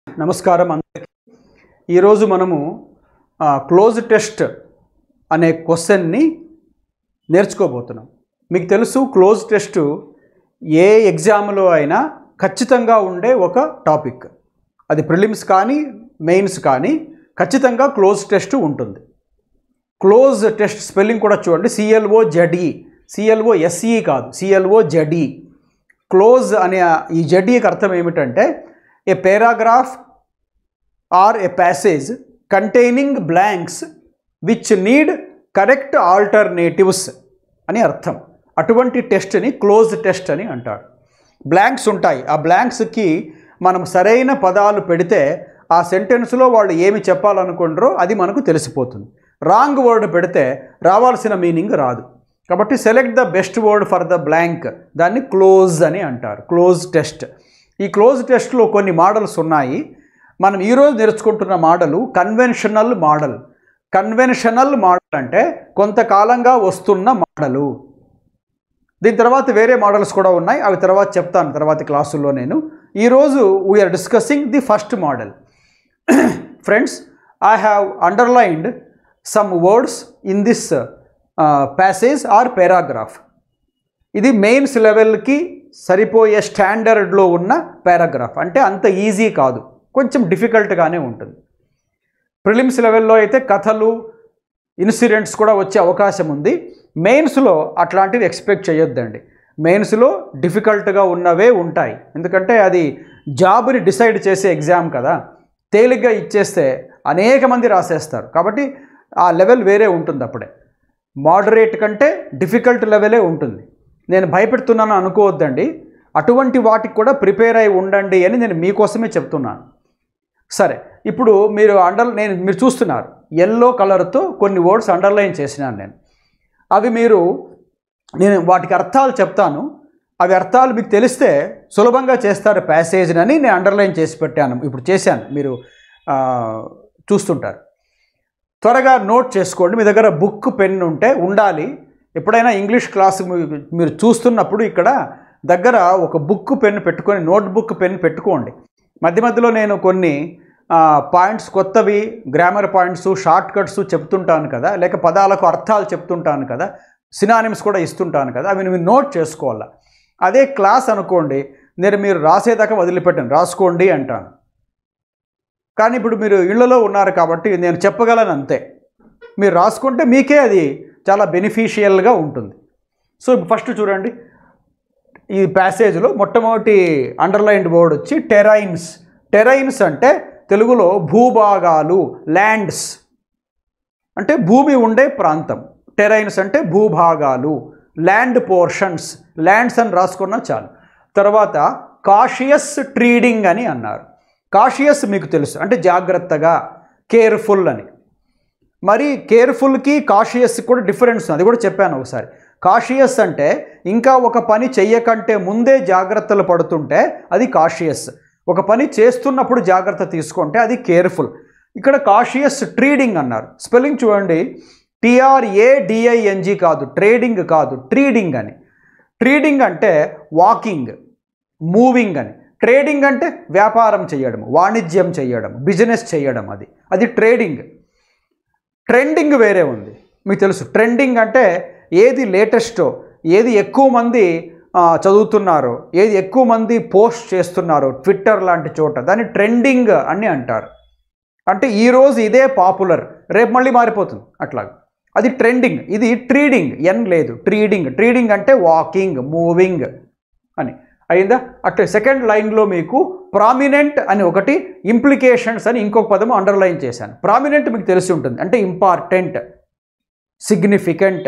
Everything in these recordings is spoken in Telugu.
నమస్కారం అందరికీ. ఈరోజు మనము క్లోజ్ టెస్ట్ అనే క్వశ్చన్ని నేర్చుకోబోతున్నాం. మీకు తెలుసు, క్లోజ్ టెస్ట్ ఏ ఎగ్జామ్లో అయినా ఖచ్చితంగా ఉండే ఒక టాపిక్. అది ప్రిలిమ్స్ కానీ మెయిన్స్ కానీ ఖచ్చితంగా క్లోజ్ టెస్ట్ ఉంటుంది. క్లోజ్ టెస్ట్ స్పెల్లింగ్ కూడా చూడండి, CLOZE, CLOSE కాదు, CLOZE. క్లోజ్ అనే ఈ జెడ్ఈకి అర్థం ఏమిటంటే a paragraph or a passage containing blanks which need correct alternatives అని అర్థం. అటువంటి టెస్ట్ని క్లోజ్ టెస్ట్ అని అంటారు. బ్లాంక్స్ ఉంటాయి, ఆ బ్లాంక్స్కి మనం సరైన పదాలు పెడితే ఆ సెంటెన్స్లో వాళ్ళు ఏమి చెప్పాలనుకుంటారో అది మనకు తెలిసిపోతుంది. రాంగ్ వర్డ్ పెడితే రావాల్సిన మీనింగ్ రాదు. కాబట్టి select the best word for the blank, దాన్ని క్లోజ్ అని అంటారు, క్లోజ్ టెస్ట్. ఈ క్లోజ్ టెస్ట్లో కొన్ని మోడల్స్ ఉన్నాయి. మనం ఈరోజు నేర్చుకుంటున్న model conventional model. Conventional model అంటే కొంతకాలంగా వస్తున్న మోడలు. దీని తర్వాత వేరే మోడల్స్ కూడా ఉన్నాయి, అవి తర్వాత చెప్తాను తర్వాత క్లాసుల్లో. నేను ఈరోజు we are discussing the first model. Friends, I have underlined some words in this passage or paragraph. ఇది మెయిన్స్ లెవెల్కి సరిపోయే స్టాండర్డ్లో ఉన్న పారాగ్రాఫ్. అంటే అంత ఈజీ కాదు, కొంచెం డిఫికల్ట్గానే ఉంటుంది. ప్రిలిమ్స్ లెవెల్లో అయితే కథలు, ఇన్సిడెంట్స్ కూడా వచ్చే అవకాశం ఉంది. మెయిన్స్లో అట్లాంటివి ఎక్స్పెక్ట్ చేయొద్దండి. మెయిన్స్లో డిఫికల్ట్గా ఉన్నవే ఉంటాయి, ఎందుకంటే అది జాబ్ని డిసైడ్ చేసే ఎగ్జామ్ కదా. తేలిగ్గా ఇచ్చేస్తే అనేక మంది రాసేస్తారు, కాబట్టి ఆ లెవెల్ వేరే ఉంటుంది. అప్పుడే మోడరేట్ కంటే డిఫికల్ట్ లెవెలే ఉంటుంది. నేను భయపెడుతున్నాను అనుకోవద్దండి, అటువంటి వాటికి కూడా ప్రిపేర్ అయి ఉండండి అని నేను మీకోసమే చెప్తున్నాను. సరే, ఇప్పుడు మీరు మీరు చూస్తున్నారు, ఎల్లో కలర్తో కొన్ని వర్డ్స్ అండర్లైన్ చేసినాను నేను. అవి నేను వాటికి అర్థాలు చెప్తాను, అవి అర్థాలు మీకు తెలిస్తే సులభంగా చేస్తారు ప్యాసేజ్ని అని నేను అండర్లైన్ చేసి పెట్టాను. ఇప్పుడు చేశాను, మీరు చూస్తుంటారు. త్వరగా నోట్ చేసుకోండి. మీ దగ్గర బుక్, పెన్ ఉండాలి. ఎప్పుడైనా ఇంగ్లీష్ క్లాస్ మీరు చూస్తున్నప్పుడు ఇక్కడ దగ్గర ఒక బుక్, పెన్ పెట్టుకొని, నోట్బుక్, పెన్ పెట్టుకోండి. మధ్య మధ్యలో నేను కొన్ని పాయింట్స్, కొత్తవి గ్రామర్ పాయింట్స్, షార్ట్ కట్స్ చెప్తుంటాను కదా, లేక పదాలకు అర్థాలు చెప్తుంటాను కదా, సినానిమ్స్ కూడా ఇస్తుంటాను కదా, అవి మీరు నోట్ చేసుకోవాలి. అదే క్లాస్ అనుకోండి, మీరు రాసేదాకా వదిలిపెట్టండి, రాసుకోండి అంటాను. కానీ ఇప్పుడు మీరు ఇళ్లలో ఉన్నారు కాబట్టి నేను చెప్పగలను అంతే. మీరు రాసుకుంటే మీకే అది చాలా బెనిఫిషియల్గా ఉంటుంది. సో ఫస్ట్ చూడండి, ఈ ప్యాసేజ్లో మొట్టమొదటి అండర్లైన్డ్ వర్డ్ వచ్చి టెరైన్స్. టెరైన్స్ అంటే తెలుగులో భూభాగాలు, ల్యాండ్స్ అంటే భూమి ఉండే ప్రాంతం. టెరైన్స్ అంటే భూభాగాలు, ల్యాండ్ పోర్షన్స్, ల్యాండ్స్ అని రాసుకున్నా చాలు. తర్వాత కాషియస్ ట్రీడింగ్ అని అన్నారు. కాషియస్ మీకు తెలుసు, అంటే జాగ్రత్తగా, కేర్ఫుల్ అని. మరి కేర్ఫుల్కి కాషియస్కి కూడా డిఫరెన్స్, అది కూడా చెప్పాను ఒకసారి. కాషియస్ అంటే ఇంకా ఒక పని చెయ్యకంటే ముందే జాగ్రత్తలు పడుతుంటే అది కాషియస్. ఒక పని చేస్తున్నప్పుడు జాగ్రత్త తీసుకుంటే అది కేర్ఫుల్. ఇక్కడ కాషియస్ ట్రీడింగ్ అన్నారు. స్పెల్లింగ్ చూడండి, TRADING కాదు, ట్రేడింగ్ కాదు, ట్రీడింగ్ అని. ట్రీడింగ్ అంటే వాకింగ్, మూవింగ్ అని. ట్రేడింగ్ అంటే వ్యాపారం చేయడం, వాణిజ్యం చేయడం, బిజినెస్ చేయడం, అది ట్రేడింగ్. ట్రెండింగ్ వేరే ఉంది, మీకు తెలుసు. ట్రెండింగ్ అంటే ఏది లేటెస్టో, ఏది ఎక్కువ మంది చదువుతున్నారో, ఏది ఎక్కువ మంది పోస్ట్ చేస్తున్నారో ట్విట్టర్ లాంటి చోట, దాన్ని ట్రెండింగ్ అని అంటారు. అంటే ఈరోజు ఇదే పాపులర్, రేపు మళ్ళీ మారిపోతుంది, అట్లాగా. అది ట్రెండింగ్. ఇది ట్రీడింగ్, ఎన్ లేదు, ట్రీడింగ్. ట్రీడింగ్ అంటే వాకింగ్, మూవింగ్ అని. అయిందా? అట్లా సెకండ్ లైన్లో మీకు ప్రామినెంట్ అని ఒకటి, ఇంప్లికేషన్స్ అని ఇంకొక పదము అండర్లైన్ చేశాను. ప్రామినెంట్ మీకు తెలిసి ఉంటుంది, అంటే ఇంపార్టెంట్, సిగ్నిఫికెంట్.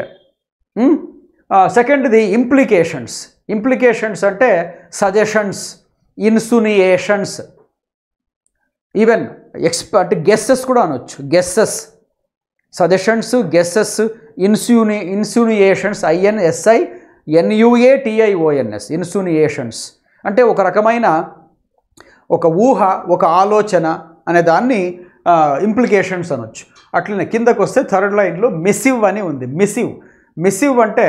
సెకండ్ది ఇంప్లికేషన్స్. ఇంప్లికేషన్స్ అంటే సజెషన్స్, ఇన్సునియేషన్స్, ఈవెన్ అంటే గెస్సెస్ కూడా అనొచ్చు. గెస్సెస్, సజెషన్స్, గెస్సెస్, ఇన్సునియేషన్స్, INSINUATIONS, ఇన్సునియేషన్స్ అంటే ఒక రకమైన ఒక ఊహ, ఒక ఆలోచన అనే దాన్ని ఇంప్లికేషన్స్ అనొచ్చు. అట్లనే కిందకు వస్తే థర్డ్ లైన్లో మిసివ్ అని ఉంది. మిసివ్ అంటే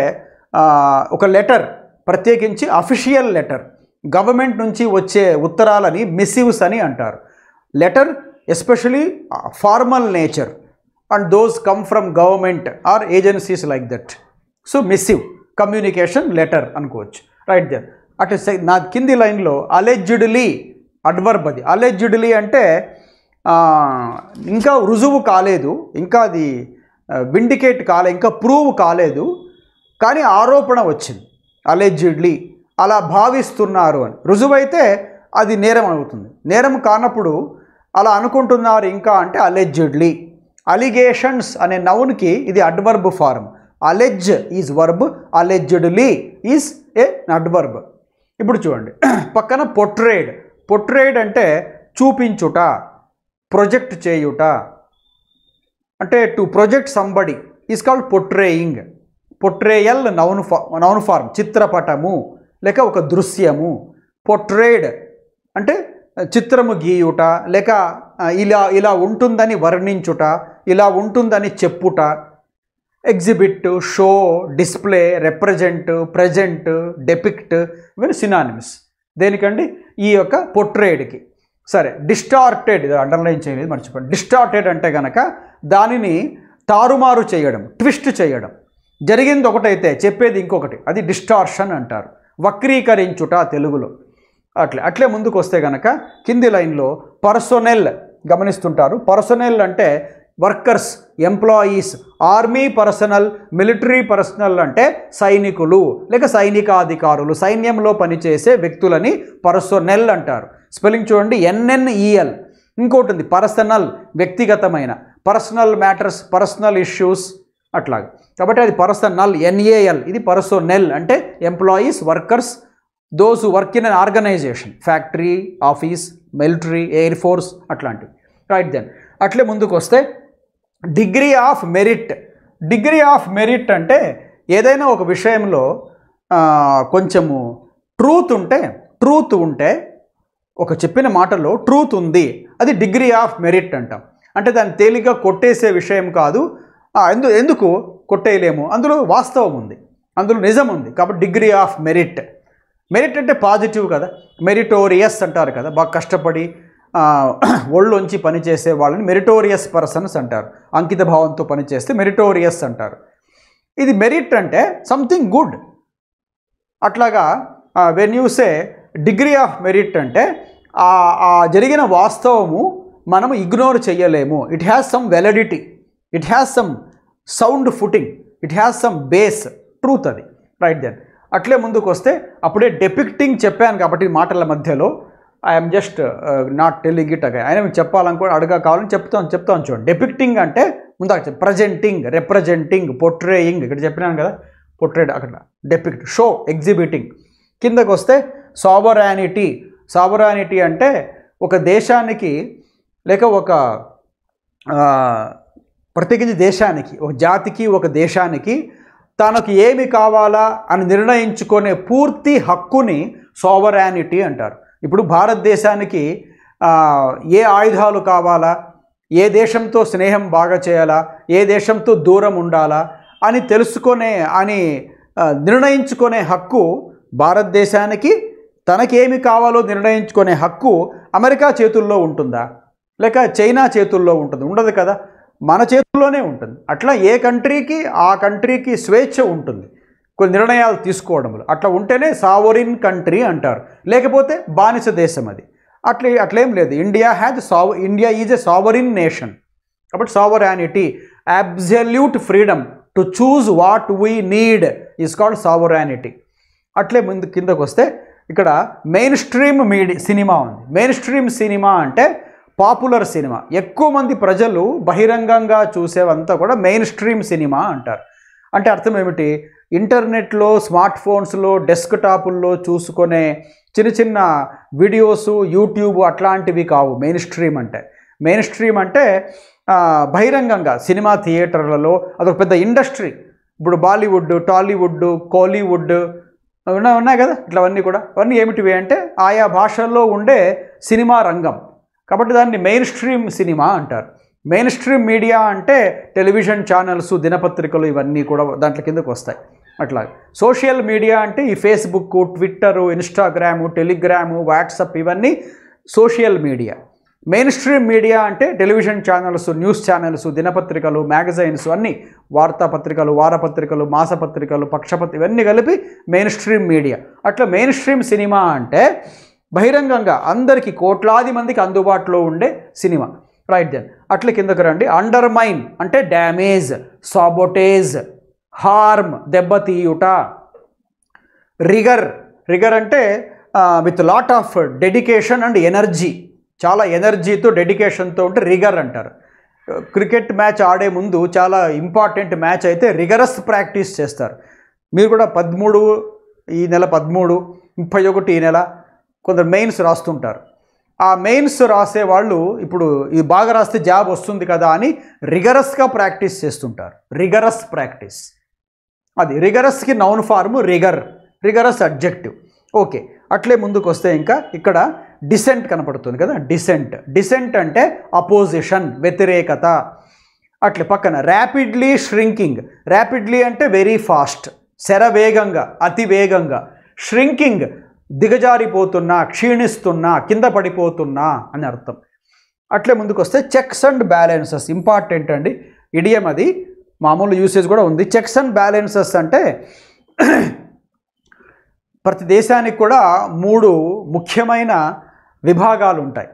ఒక లెటర్, ప్రత్యేకించి అఫీషియల్ లెటర్, గవర్నమెంట్ నుంచి వచ్చే ఉత్తరాలని మిసివ్స్ అని అంటారు. Letter especially formal nature and those come from government or agencies like that. So missive communication letter అనుకోవచ్చు. రైట్ దెన్ అట్లా నా కింది లైన్లో అలెజ్డ్లీ అడ్వర్బ్, అది అలెజ్డ్లీ అంటే ఇంకా రుజువు కాలేదు, ఇంకా అది విండికేట్ కాలే, ఇంకా ప్రూవ్ కాలేదు, కానీ ఆరోపణ వచ్చింది. అలెజ్డ్లీ అలా భావిస్తున్నారు అని. రుజువైతే అది నేరం అవుతుంది. నేరం కానప్పుడు అలా అనుకుంటున్నారు ఇంకా అంటే అలెజ్డ్లీ. అలిగేషన్స్ అనే నౌన్కి ఇది adverb form. Allege is verb, allegedly is a adverb. ఇప్పుడు చూడండి పక్కన పొట్రేడ్. పొట్రేడ్ అంటే చూపించుట, ప్రొజెక్ట్ చేయుట. అంటే to project somebody is called portraying. Portrayal noun form, చిత్రపటము లేక ఒక దృశ్యము. పొట్రేడ్ అంటే చిత్రము గీయుట లేక ఇలా ఉంటుందని వర్ణించుట, ఇలా ఉంటుందని చెప్పుట. Exhibit, show, display, represent, present, depict ఇవన్నీ సినానిమ్స్ దేనికండి? ఈ యొక్క పొట్రేడ్కి. సరే, డిస్టార్టెడ్, ఇది అండర్లైన్ చేయలేదు మర్చిపోండి. డిస్టార్టెడ్ అంటే కనుక దానిని తారుమారు చేయడం, ట్విస్ట్ చేయడం. జరిగింది ఒకటైతే చెప్పేది ఇంకొకటి, అది డిస్టార్షన్ అంటారు. వక్రీకరించుట తెలుగులో. అట్లే ముందుకు వస్తే కనుక కింది లైన్లో పర్సొనెల్ గమనిస్తుంటారు. పర్సొనెల్ అంటే workers, employees. Army personal, military personal అంటే సైనికులు లేక సైనికాధికారులు, సైన్యంలో పనిచేసే వ్యక్తులని పర్సొనెల్ అంటారు. స్పెల్లింగ్ చూడండి, NNEL. ఇంకోటి ఉంది పర్సనల్, వ్యక్తిగతమైన, పర్సనల్ మ్యాటర్స్, పర్సనల్ ఇష్యూస్ అట్లాగా. కాబట్టి అది పర్సనల్, NAL. ఇది పర్సొనెల్ అంటే employees, workers, those who work in an organisation, factory, office, military, air force అట్లాంటివి. రైట్ దెన్ అట్లే ముందుకు వస్తే degree of merit. Degree of merit అంటే ఏదైనా ఒక విషయంలో కొంచెము ట్రూత్ ఉంటే ఒక చెప్పిన మాటలో ట్రూత్ ఉంది, అది డిగ్రీ ఆఫ్ మెరిట్ అంటాం. అంటే దాన్ని తేలిగ్గా కొట్టేసే విషయం కాదు. ఎందుకు కొట్టేయలేము, అందులో వాస్తవం ఉంది, అందులో నిజం ఉంది, కాబట్టి డిగ్రీ ఆఫ్ మెరిట్. మెరిట్ అంటే పాజిటివ్ కదా, మెరిటోరియస్ అంటారు కదా, బాగా కష్టపడి ఒళ్ళొంచి పనిచేసే వాళ్ళని మెరిటోరియస్ పర్సన్స్ అంటారు. అంకిత భావంతో పనిచేస్తే మెరిటోరియస్ అంటారు. ఇది మెరిట్ అంటే సంథింగ్ గుడ్. అట్లాగా when you say degree of merit అంటే ఆ జరిగిన వాస్తవము మనము ఇగ్నోర్ చేయలేము. It has some validity, it has some sound footing, it has some base, truth అది. రైట్ దెన్ అట్లే ముందుకు వస్తే అప్పుడే డెపిక్టింగ్ చెప్పాను కాబట్టి మాటల మధ్యలో I'm just not telling it again. ఆయన మీకు చెప్పాలనుకో కావాలని చెప్తాను చూడండి. డెపిక్టింగ్ అంటే ముందు ప్రజెంటింగ్, రిప్రజెంటింగ్, పొట్రేయింగ్ ఇక్కడ చెప్పినాను కదా, పొట్రేడ్ అక్కడ డెపిక్ట్, షో, ఎగ్జిబిటింగ్. కిందకు వస్తే సావరానిటీ. సావరానిటీ అంటే ఒక దేశానికి లేక ఒక ప్రత్యేకించి దేశానికి, ఒక జాతికి, ఒక దేశానికి తనకు ఏమి కావాలా అని నిర్ణయించుకునే పూర్తి హక్కుని సావరానిటీ అంటారు. ఇప్పుడు భారతదేశానికి ఏ ఆయుధాలు కావాలా, ఏ దేశంతో స్నేహం బాగా చేయాలా, ఏ దేశంతో దూరం ఉండాలా అని నిర్ణయించుకునే హక్కు భారతదేశానికి, తనకేమి కావాలో నిర్ణయించుకునే హక్కు అమెరికా చేతుల్లో ఉంటుందా లేక చైనా చేతుల్లో ఉంటుంది? ఉండదు కదా, మన చేతుల్లోనే ఉంటుంది. అట్లా ఏ కంట్రీకి ఆ కంట్రీకి స్వేచ్ఛ ఉంటుంది కొన్ని నిర్ణయాలు తీసుకోవడంలో. అట్లా ఉంటేనే సావరిన్ కంట్రీ అంటారు, లేకపోతే బానిస దేశం అది. అట్లేం లేదు. India is a sovereign nation. కాబట్టి sovereignty, absolute freedom to choose what we need is called sovereignty. అట్లే కిందకు వస్తే ఇక్కడ మెయిన్ స్ట్రీమ్ సినిమా ఉంది. మెయిన్ స్ట్రీమ్ సినిమా అంటే పాపులర్ సినిమా, ఎక్కువ మంది ప్రజలు బహిరంగంగా చూసేవంతా కూడా మెయిన్ స్ట్రీమ్ సినిమా అంటారు. అంటే అర్థం ఏమిటి? ఇంటర్నెట్లో, స్మార్ట్ ఫోన్స్లో, డెస్క్టాపుల్లో చూసుకునే చిన్న చిన్న వీడియోస్, యూట్యూబ్ అట్లాంటివి కావు మెయిన్ స్ట్రీమ్ అంటే. మెయిన్ స్ట్రీమ్ అంటే బహిరంగంగా సినిమా థియేటర్లలో అదొక పెద్ద ఇండస్ట్రీ. ఇప్పుడు బాలీవుడ్, టాలీవుడ్, కోలీవుడ్ ఉన్నాయి కదా, ఇట్లవన్నీ కూడా. అవన్నీ ఏమిటివి అంటే ఆయా భాషల్లో ఉండే సినిమా రంగం. కాబట్టి దాన్ని మెయిన్ స్ట్రీమ్ సినిమా అంటారు. మెయిన్ స్ట్రీమ్ మీడియా అంటే టెలివిజన్ ఛానల్స్, దినపత్రికలు ఇవన్నీ కూడా దాంట్లో కిందకు వస్తాయి. అట్లా సోషల్ మీడియా అంటే ఈ Facebook, Twitter, Instagram, Telegram, WhatsApp ఇవన్నీ social media. Mainstream media అంటే టెలివిజన్ ఛానల్స్, న్యూస్ ఛానల్స్, దినపత్రికలు, మ్యాగజైన్స్ అన్నీ, వార్తాపత్రికలు, వారపత్రికలు, మాసపత్రికలు, పక్షపత్రిక ఇవన్నీ కలిపి మెయిన్ స్ట్రీమ్ మీడియా. అట్లా మెయిన్ స్ట్రీమ్ సినిమా అంటే బహిరంగంగా అందరికీ కోట్లాది మందికి అందుబాటులో ఉండే సినిమా. రైట్ దెన్ అట్లా కిందకు రండి. అండర్మైన్ అంటే డ్యామేజ్, సాబోటేజ్, హార్మ్ దెబ్బతీయుట. రిగర్ అంటే with lot of dedication and energy, చాలా ఎనర్జీతో డెడికేషన్తో ఉంటే రిగర్ అంటారు. క్రికెట్ మ్యాచ్ ఆడే ముందు చాలా ఇంపార్టెంట్ మ్యాచ్ అయితే రిగరస్ ప్రాక్టీస్ చేస్తారు. మీరు కూడా 13 ఈ నెల, 13, 31 ఈ నెల కొందరు మెయిన్స్ రాస్తుంటారు. ఆ మెయిన్స్ రాసే వాళ్ళు ఇప్పుడు ఇది బాగా రాస్తే జాబ్ వస్తుంది కదా అని రిగరస్గా ప్రాక్టీస్ చేస్తుంటారు. రిగరస్ ప్రాక్టీస్, అది రిగరస్కి noun form rigorous adjective. Okay, అట్లే ముందుకు వస్తే ఇంకా ఇక్కడ డిసెంట్ కనపడుతుంది కదా. డిసెంట్ అంటే అపోజిషన్, వ్యతిరేకత. అట్లే పక్కన ర్యాపిడ్లీ ష్రింకింగ్. ర్యాపిడ్లీ అంటే వెరీ ఫాస్ట్, శరవేగంగా, అతి వేగంగా. ష్రింకింగ్ దిగజారిపోతున్నా, క్షీణిస్తున్నా, కింద పడిపోతున్నా అని అర్థం. అట్లే ముందుకు వస్తే చెక్స్ అండ్ బ్యాలెన్సెస్ ఇంపార్టెంట్ అండి. ఇడియం అది మామూలు యూసేజ్ కూడా ఉంది. చెక్స్ అండ్ బ్యాలెన్సెస్ అంటే ప్రతి దేశానికి కూడా 3 ముఖ్యమైన విభాగాలు ఉంటాయి.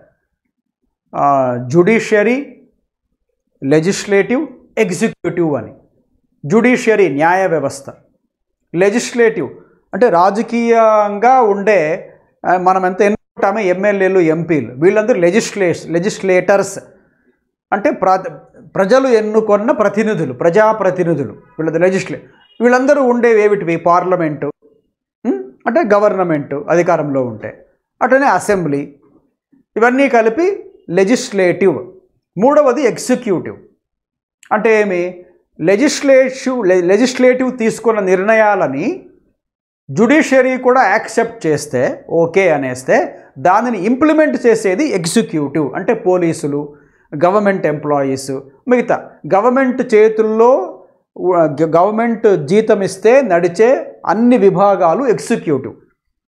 జ్యుడిషియరీ, లెజిస్లేటివ్, ఎగ్జిక్యూటివ్ అని. జ్యుడిషియరీ న్యాయ వ్యవస్థ, లెజిస్లేటివ్ అంటే రాజకీయంగా ఉండే మనం ఎంత ఎన్నుకుంటామో ఎమ్మెల్యేలు, ఎంపీలు, వీళ్ళందరూ లెజిస్లేటర్స్ అంటే ప్రజలు ఎన్నుకొన్న ప్రతినిధులు, ప్రజాప్రతినిధులు, వీళ్ళది వీళ్ళందరూ ఉండేవి ఏమిటివి? పార్లమెంటు అంటే గవర్నమెంటు అధికారంలో ఉంటే, అట్లనే అసెంబ్లీ, ఇవన్నీ కలిపి లెజిస్లేటివ్. మూడవది ఎగ్జిక్యూటివ్ అంటే ఏమి? లెజిస్లేటివ్ తీసుకున్న నిర్ణయాలని జ్యుడిషియరీ కూడా యాక్సెప్ట్ చేస్తే, ఓకే అనేస్తే, దానిని ఇంప్లిమెంట్ చేసేది ఎగ్జిక్యూటివ్ అంటే పోలీసులు, గవర్నమెంట్ ఎంప్లాయీస్, మిగతా గవర్నమెంట్ చేతుల్లో గవర్నమెంట్ జీతం ఇస్తే నడిచే అన్ని విభాగాలు ఎగ్జిక్యూటివ్.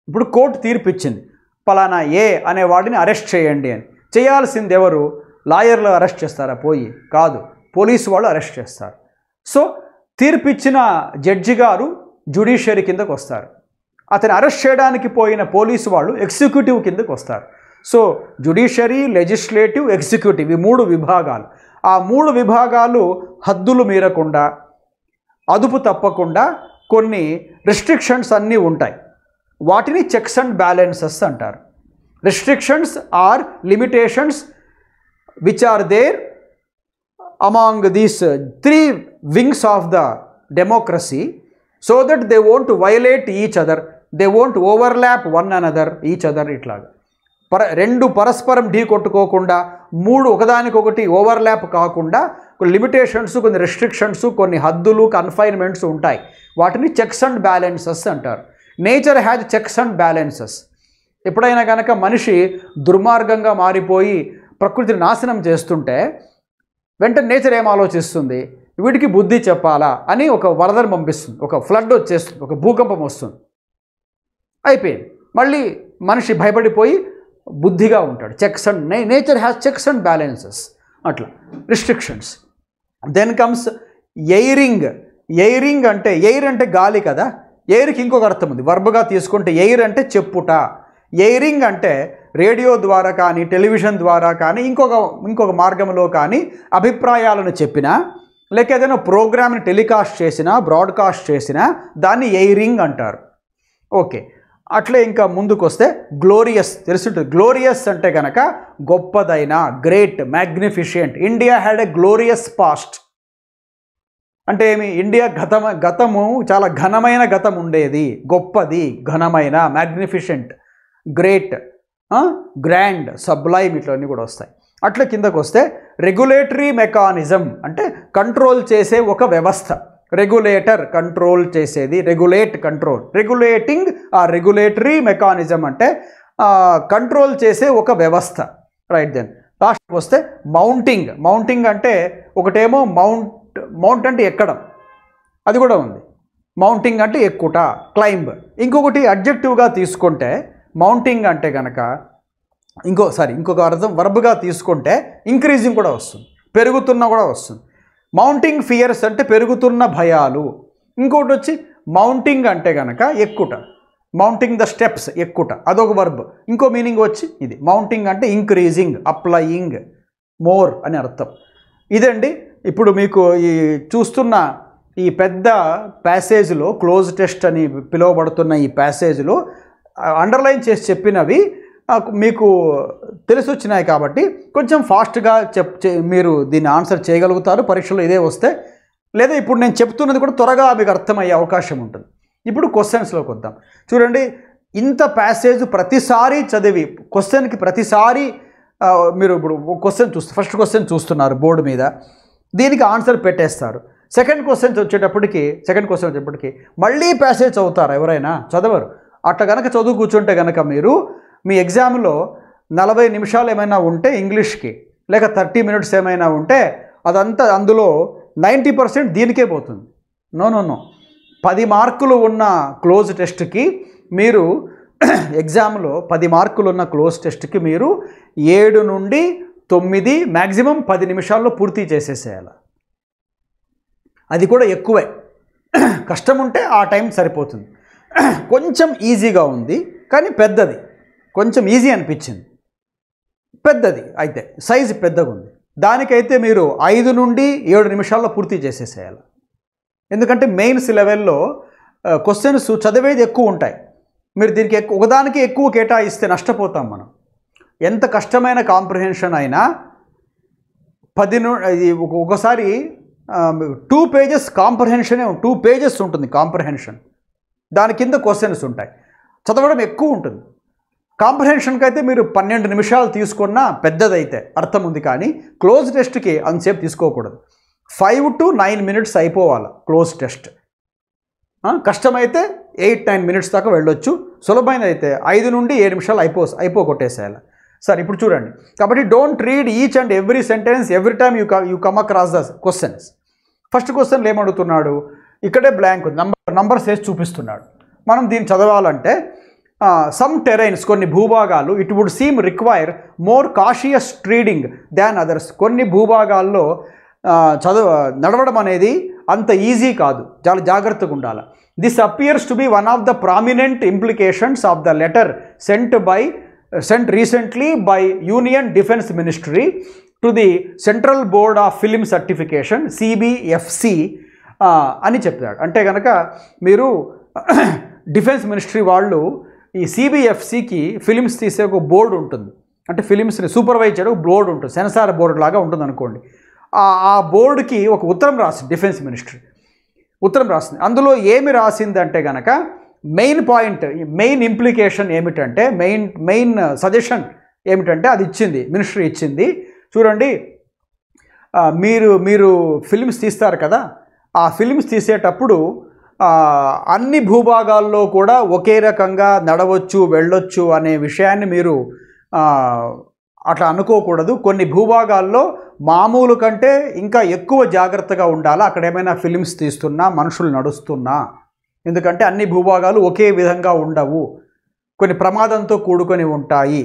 ఇప్పుడు కోర్టు తీర్పు ఇచ్చింది, పలానా ఏ అనే వాడిని అరెస్ట్ చేయండి అని. చేయాల్సింది ఎవరు? లాయర్లు అరెస్ట్ చేస్తారా? పోయి కాదు, పోలీసు వాళ్ళు అరెస్ట్ చేస్తారు. సో తీర్పు ఇచ్చిన జడ్జి గారు జ్యుడిషియరీ కిందకు వస్తారు. అతను అరెస్ట్ చేయడానికి పోయిన పోలీసు వాళ్ళు ఎగ్జిక్యూటివ్ కిందకు వస్తారు. సో జ్యుడిషియరీ, లెజిస్లేటివ్, ఎగ్జిక్యూటివ్ ఈ 3 విభాగాలు. ఆ 3 విభాగాలు హద్దులు మీరకుండా, అదుపు తప్పకుండా కొన్ని రెస్ట్రిక్షన్స్ అన్నీ ఉంటాయి. వాటిని చెక్స్ అండ్ బ్యాలెన్సెస్ అంటారు. Restrictions or limitations which are there among these 3 wings of the democracy so that they won't violate each other, they won't overlap one another each other. ఇట్లాగా 2 పరస్పరం ఢీ కొట్టుకోకుండా, 3 ఒకదానికొకటి ఓవర్లాప్ కాకుండా కొన్ని లిమిటేషన్స్, కొన్ని రెస్ట్రిక్షన్స్, కొన్ని హద్దులు, కన్ఫైన్మెంట్స్ ఉంటాయి. వాటిని చెక్స్ అండ్ బ్యాలెన్సెస్ అంటారు. Nature has checks and balances. ఎప్పుడైనా కనుక మనిషి దుర్మార్గంగా మారిపోయి ప్రకృతిని నాశనం చేస్తుంటే వెంటనే నేచర్ ఏం ఆలోచిస్తుంది? వీడికి బుద్ధి చెప్పాలా అని ఒక వరదను పంపిస్తుంది, ఒక ఫ్లడ్ వచ్చేస్తుంది, ఒక భూకంపం వస్తుంది, అయిపోయింది. మళ్ళీ మనిషి భయపడిపోయి బుద్ధిగా ఉంటాడు. Checks and nature has checks and balances. అట్లా restrictions. Then comes airing. Airing అంటే ఎయిర్ అంటే గాలి కదా. ఎయిర్కి ఇంకొక అర్థం ఉంది. వర్బగా తీసుకుంటే ఎయిర్ అంటే చెప్పుట. ఎయిరింగ్ అంటే రేడియో ద్వారా కానీ, టెలివిజన్ ద్వారా కానీ, ఇంకొక మార్గంలో కానీ అభిప్రాయాలను చెప్పినా, లేక ఏదైనా ప్రోగ్రామ్ని టెలికాస్ట్ చేసినా, బ్రాడ్కాస్ట్ చేసినా దాన్ని ఎయిరింగ్ అంటారు. ఓకే, అట్లే ఇంకా ముందుకు వస్తే గ్లోరియస్ తెలుసుంటుంది. గ్లోరియస్ అంటే కనుక గొప్పదైన, great, magnificent. India had a glorious past అంటే ఏమి? ఇండియా గతము చాలా ఘనమైన గతం ఉండేది, గొప్పది, ఘనమైన, మ్యాగ్నిఫిషెంట్, గ్రేట్, గ్రాండ్, సబ్లైమ్, ఇట్లన్నీ కూడా వస్తాయి. అట్లా కిందకు వస్తే రెగ్యులేటరీ మెకానిజం అంటే కంట్రోల్ చేసే ఒక వ్యవస్థ. రెగ్యులేటర్ కంట్రోల్ చేసేది, రెగ్యులేటింగ్ ఆ రెగ్యులేటరీ మెకానిజం అంటే కంట్రోల్ చేసే ఒక వ్యవస్థ. రైట్. దెన్ లాస్ట్కి వస్తే మౌంటింగ్ అంటే ఒకటేమో మౌంట్ అంటే ఎక్కడం, అది కూడా ఉంది. మౌంటింగ్ అంటే ఎక్కుట, క్లైంబ్. ఇంకొకటి అడ్జెక్టివ్గా తీసుకుంటే మౌంటింగ్ అంటే కనుక ఇంకొక అర్థం వర్బ్గా తీసుకుంటే ఇంక్రీజింగ్ కూడా వస్తుంది, పెరుగుతున్న కూడా వస్తుంది. మౌంటింగ్ ఫియర్స్ అంటే పెరుగుతున్న భయాలు. ఇంకోటి వచ్చి మౌంటింగ్ అంటే కనుక ఎక్కుట, మౌంటింగ్ ద స్టెప్స్, ఎక్కుట, అదొక వర్బ్. ఇంకో మీనింగ్ వచ్చి ఇది మౌంటింగ్ అంటే ఇంక్రీజింగ్, అప్లయింగ్, మోర్ అని అర్థం. ఇదండి ఇప్పుడు మీకు ఈ చూస్తున్న ఈ పెద్ద ప్యాసేజ్లో, క్లోజ్ టెస్ట్ అని పిలువబడుతున్న ఈ ప్యాసేజ్లో అండర్లైన్ చేసి చెప్పినవి మీకు తెలిసి వచ్చినాయి కాబట్టి కొంచెం ఫాస్ట్గా మీరు దీన్ని ఆన్సర్ చేయగలుగుతారు పరీక్షలో ఇదే వస్తే. లేదా ఇప్పుడు నేను చెప్తున్నది కూడా త్వరగా మీకు అర్థమయ్యే అవకాశం ఉంటుంది. ఇప్పుడు క్వశ్చన్స్లోకి వద్దాం. చూడండి, ఇంత ప్యాసేజ్ ప్రతిసారి చదివి క్వశ్చన్కి ప్రతిసారి మీరు ఇప్పుడు క్వశ్చన్ ఫస్ట్ క్వశ్చన్ చూస్తున్నారు బోర్డు మీద, దీనికి ఆన్సర్ పెట్టేస్తారు. సెకండ్ క్వశ్చన్ వచ్చేటప్పటికి మళ్ళీ ప్యాసేజ్ చదువుతారు, ఎవరైనా చదవరు. అట్లా కనుక చదువు కూర్చుంటే కనుక మీరు మీ ఎగ్జామ్లో 40 నిమిషాలు ఏమైనా ఉంటే ఇంగ్లీష్కి, లేక 30 మినిట్స్ ఏమైనా ఉంటే అదంతా అందులో 90% దీనికే పోతుంది. నో 10 మార్కులు ఉన్న క్లోజ్ టెస్ట్కి మీరు ఎగ్జామ్లో 10 మార్కులు ఉన్న క్లోజ్ టెస్ట్కి మీరు 7 నుండి 9 మ్యాక్సిమం 10 నిమిషాల్లో పూర్తి చేసేసేయాలి. అది కూడా ఎక్కువే, కష్టం ఉంటే ఆ టైం సరిపోతుంది. కొంచెం ఈజీగా ఉంది కానీ పెద్దది, కొంచెం ఈజీ అనిపించింది, పెద్దది అయితే సైజు పెద్దగా ఉంది. దానికైతే మీరు 5 నుండి 7 నిమిషాల్లో పూర్తి చేసేసేయాలి. ఎందుకంటే మెయిన్స్ లెవెల్లో క్వశ్చన్స్ చదివేది ఎక్కువ ఉంటాయి. మీరు దీనికి ఒకదానికి ఎక్కువ కేటాయిస్తే నష్టపోతాం మనం. ఎంత కష్టమైన కాంప్రహెన్షన్ అయినా ఒకసారి 2 పేజెస్ కాంప్రహెన్షనే, 2 పేజెస్ ఉంటుంది కాంప్రహెన్షన్, దాని కింద క్వశ్చన్స్ ఉంటాయి, చదవడం ఎక్కువ ఉంటుంది. కాంప్రహెన్షన్కి అయితే మీరు 12 నిమిషాలు తీసుకున్నా పెద్దదైతే అర్థం ఉంది. కానీ క్లోజ్ టెస్ట్కి అంతసేపు తీసుకోకూడదు. 5 to 9 మినిట్స్ అయిపోవాలి క్లోజ్ టెస్ట్. కష్టమైతే 8-9 మినిట్స్ దాకా వెళ్ళొచ్చు. సులభమైన అయితే 5 నుండి 7 నిమిషాలు అయిపోగొట్టేసేయాలి. సరే, ఇప్పుడు చూడండి. కాబట్టి don't read each and every sentence every time you come across the questions. First క్వశ్చన్లో ఏమడుగుతున్నాడు, ఇక్కడే బ్లాంక్ ఉంది, నంబర్స్ వేసి చూపిస్తున్నాడు. మనం దీన్ని చదవాలంటే సమ్ టెరైన్స్, కొన్ని భూభాగాలు, it would seem require more cautious treading than others. కొన్ని భూభాగాల్లో నడవడం అనేది అంత ఈజీ కాదు, చాలా జాగ్రత్తగా ఉండాలి. This appears to be one of the prominent implications of the letter sent recently by Union Defence Ministry to the Central Board of Film Certification CBFC అని చెప్పాడు. అంటే కనుక మీరు డిఫెన్స్ మినిస్ట్రీ వాళ్ళు ఈ సిబిఎఫ్సికి ఫిలిమ్స్ తీసే ఒక బోర్డు ఉంటుంది, అంటే ఫిలిమ్స్ని సూపర్వైజ్ చేయడం బోర్డు ఉంటుంది, సెన్సార్ బోర్డు లాగా ఉంటుంది అనుకోండి. ఆ బోర్డుకి ఒక ఉత్తరం రాసింది డిఫెన్స్ మినిస్ట్రీ, ఉత్తరం రాసింది. అందులో ఏమి రాసిందంటే కనుక మెయిన్ పాయింట్, మెయిన్ ఇంప్లికేషన్ ఏమిటంటే, మెయిన్ సజెషన్ ఏమిటంటే అది ఇచ్చింది, మినిస్ట్రీ ఇచ్చింది. చూడండి, మీరు ఫిల్మ్స్ తీస్తారు కదా, ఆ ఫిల్మ్స్ తీసేటప్పుడు అన్ని భూభాగాల్లో కూడా ఒకే రకంగా నడవచ్చు, వెళ్ళొచ్చు అనే విషయాన్ని మీరు అట్లా అనుకోకూడదు. కొన్ని భూభాగాల్లో మామూలు కంటే ఇంకా ఎక్కువ జాగ్రత్తగా ఉండాలి అక్కడ ఏమైనా ఫిల్మ్స్ తీస్తున్నా, మనుషులు నడుస్తున్నా. ఎందుకంటే అన్ని భూభాగాలు ఒకే విధంగా ఉండవు, కొన్ని ప్రమాదంతో కూడుకొని ఉంటాయి.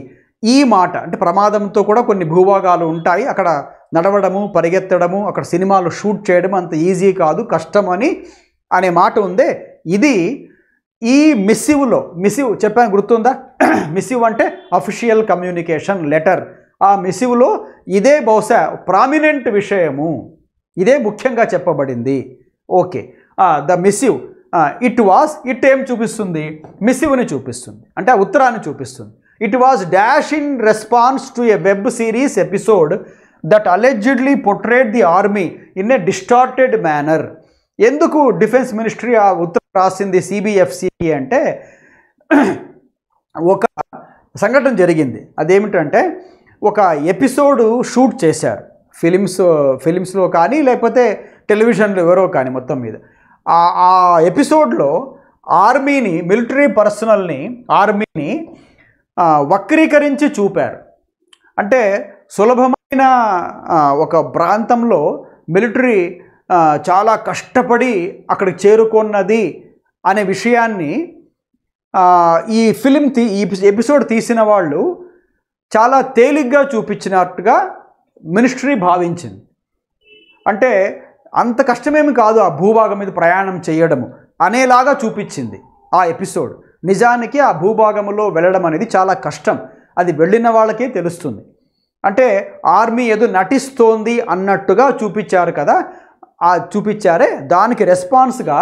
ఈ మాట అంటే ప్రమాదంతో కూడా కొన్ని భూభాగాలు ఉంటాయి, అక్కడ నడవడము, పరిగెత్తడము, అక్కడ సినిమాలు షూట్ చేయడం అంత ఈజీ కాదు, కష్టం అనే మాట ఉందే. ఇది ఈ మిసివ్ చెప్పాను, గుర్తుందా? మిసివ్ అంటే అఫీషియల్ కమ్యూనికేషన్ లెటర్. ఆ మిసివ్లో ఇదే బహుశా ప్రామినెంట్ విషయము, ఇదే ముఖ్యంగా చెప్పబడింది. ఓకే, ద మిసివ్ ఇట్ ఏం చూపిస్తుంది? మిసివ్ని చూపిస్తుంది, అంటే ఆ ఉత్తరాన్ని చూపిస్తుంది. It was dash in response to a web series episode that allegedly portrayed the army in a distorted manner. ఎందుకు డిఫెన్స్ మినిస్ట్రీ ఆ ఉత్తరం రాసింది సిబిఎఫ్సి అంటే, ఒక సంఘటన జరిగింది. అదేమిటంటే, ఒక ఎపిసోడ్ షూట్ చేశారు ఫిలిమ్స్లో కానీ లేకపోతే టెలివిజన్లో ఎవరో కానీ, మొత్తం మీద ఆ ఎపిసోడ్లో ఆర్మీని, మిలిటరీ పర్సనల్ని, ఆర్మీని వక్రీకరించి చూపారు. అంటే సులభమైన ఒక ప్రాంతంలో మిలిటరీ చాలా కష్టపడి అక్కడికి చేరుకున్నది అనే విషయాన్ని ఈ ఎపిసోడ్ తీసిన వాళ్ళు చాలా తేలిగ్గా చూపించినట్టుగా మినిస్ట్రీ భావించింది. అంటే అంత కష్టమేమి కాదు ఆ భూభాగం మీద ప్రయాణం చేయడము అనేలాగా చూపించింది ఆ ఎపిసోడ్. నిజానికి ఆ భూభాగంలో వెళ్ళడం అనేది చాలా కష్టం, అది వెళ్ళిన వాళ్ళకే తెలుస్తుంది. అంటే ఆర్మీ ఏదో నటిస్తోంది అన్నట్టుగా చూపించారు కదా, ఆ చూపించారే దానికి రెస్పాన్స్గా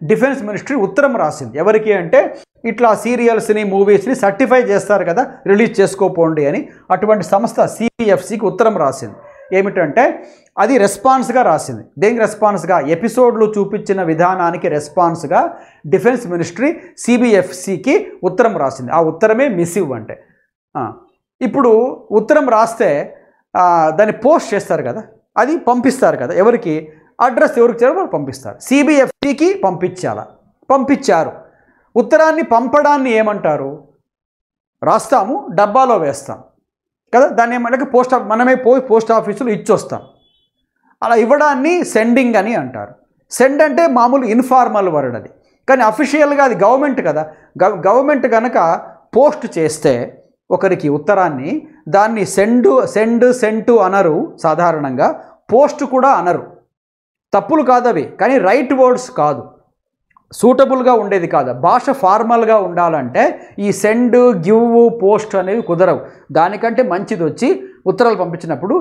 డిఫెన్స్ మినిస్ట్రీ ఉత్తరం రాసింది. ఎవరికి అంటే ఇట్లా సీరియల్స్ని మూవీస్ని సర్టిఫై చేస్తారు కదా, రిలీజ్ చేసుకోపోండి అని, అటువంటి సంస్థ CBFCకి ఉత్తరం రాసింది. ఏమిటంటే అది రెస్పాన్స్గా రాసింది. దేనికి రెస్పాన్స్గా? ఎపిసోడ్లు చూపించిన విధానానికి రెస్పాన్స్గా డిఫెన్స్ మినిస్ట్రీ CBFCకి ఉత్తరం రాసింది. ఆ ఉత్తరమే మిసివ్ అంటే. ఇప్పుడు ఉత్తరం రాస్తే దాన్ని పోస్ట్ చేస్తారు కదా, అది పంపిస్తారు కదా, ఎవరికి అడ్రస్ ఎవరికి చేయాలో వాళ్ళు పంపిస్తారు. CBFCకి పంపించారు. ఉత్తరాన్ని పంపడాన్ని ఏమంటారు? రాస్తాము, డబ్బాలో వేస్తాం కదా, దాన్ని ఏమంటే మనమే పోస్ట్ ఆఫీసులో ఇచ్చొస్తాం. అలా ఇవ్వడాన్ని సెండింగ్ అని అంటారు. సెండ్ అంటే మామూలు ఇన్ఫార్మల్ వర్డ్ అది, కానీ అఫీషియల్గా అది గవర్నమెంట్ కదా. గవర్నమెంట్ కనుక పోస్ట్ చేస్తే ఒకరికి ఉత్తరాన్ని, దాన్ని సెంటు అనరు సాధారణంగా, పోస్ట్ కూడా అనరు. తప్పులు కాదవి, కానీ రైట్ వర్డ్స్ కాదు, సూటబుల్గా ఉండేది కాదు. భాష ఫార్మల్గా ఉండాలంటే ఈ సెండ్, గివ్, పోస్ట్ అనేవి కుదరవు. దానికంటే మంచిది వచ్చి ఉత్తరాలు పంపించినప్పుడు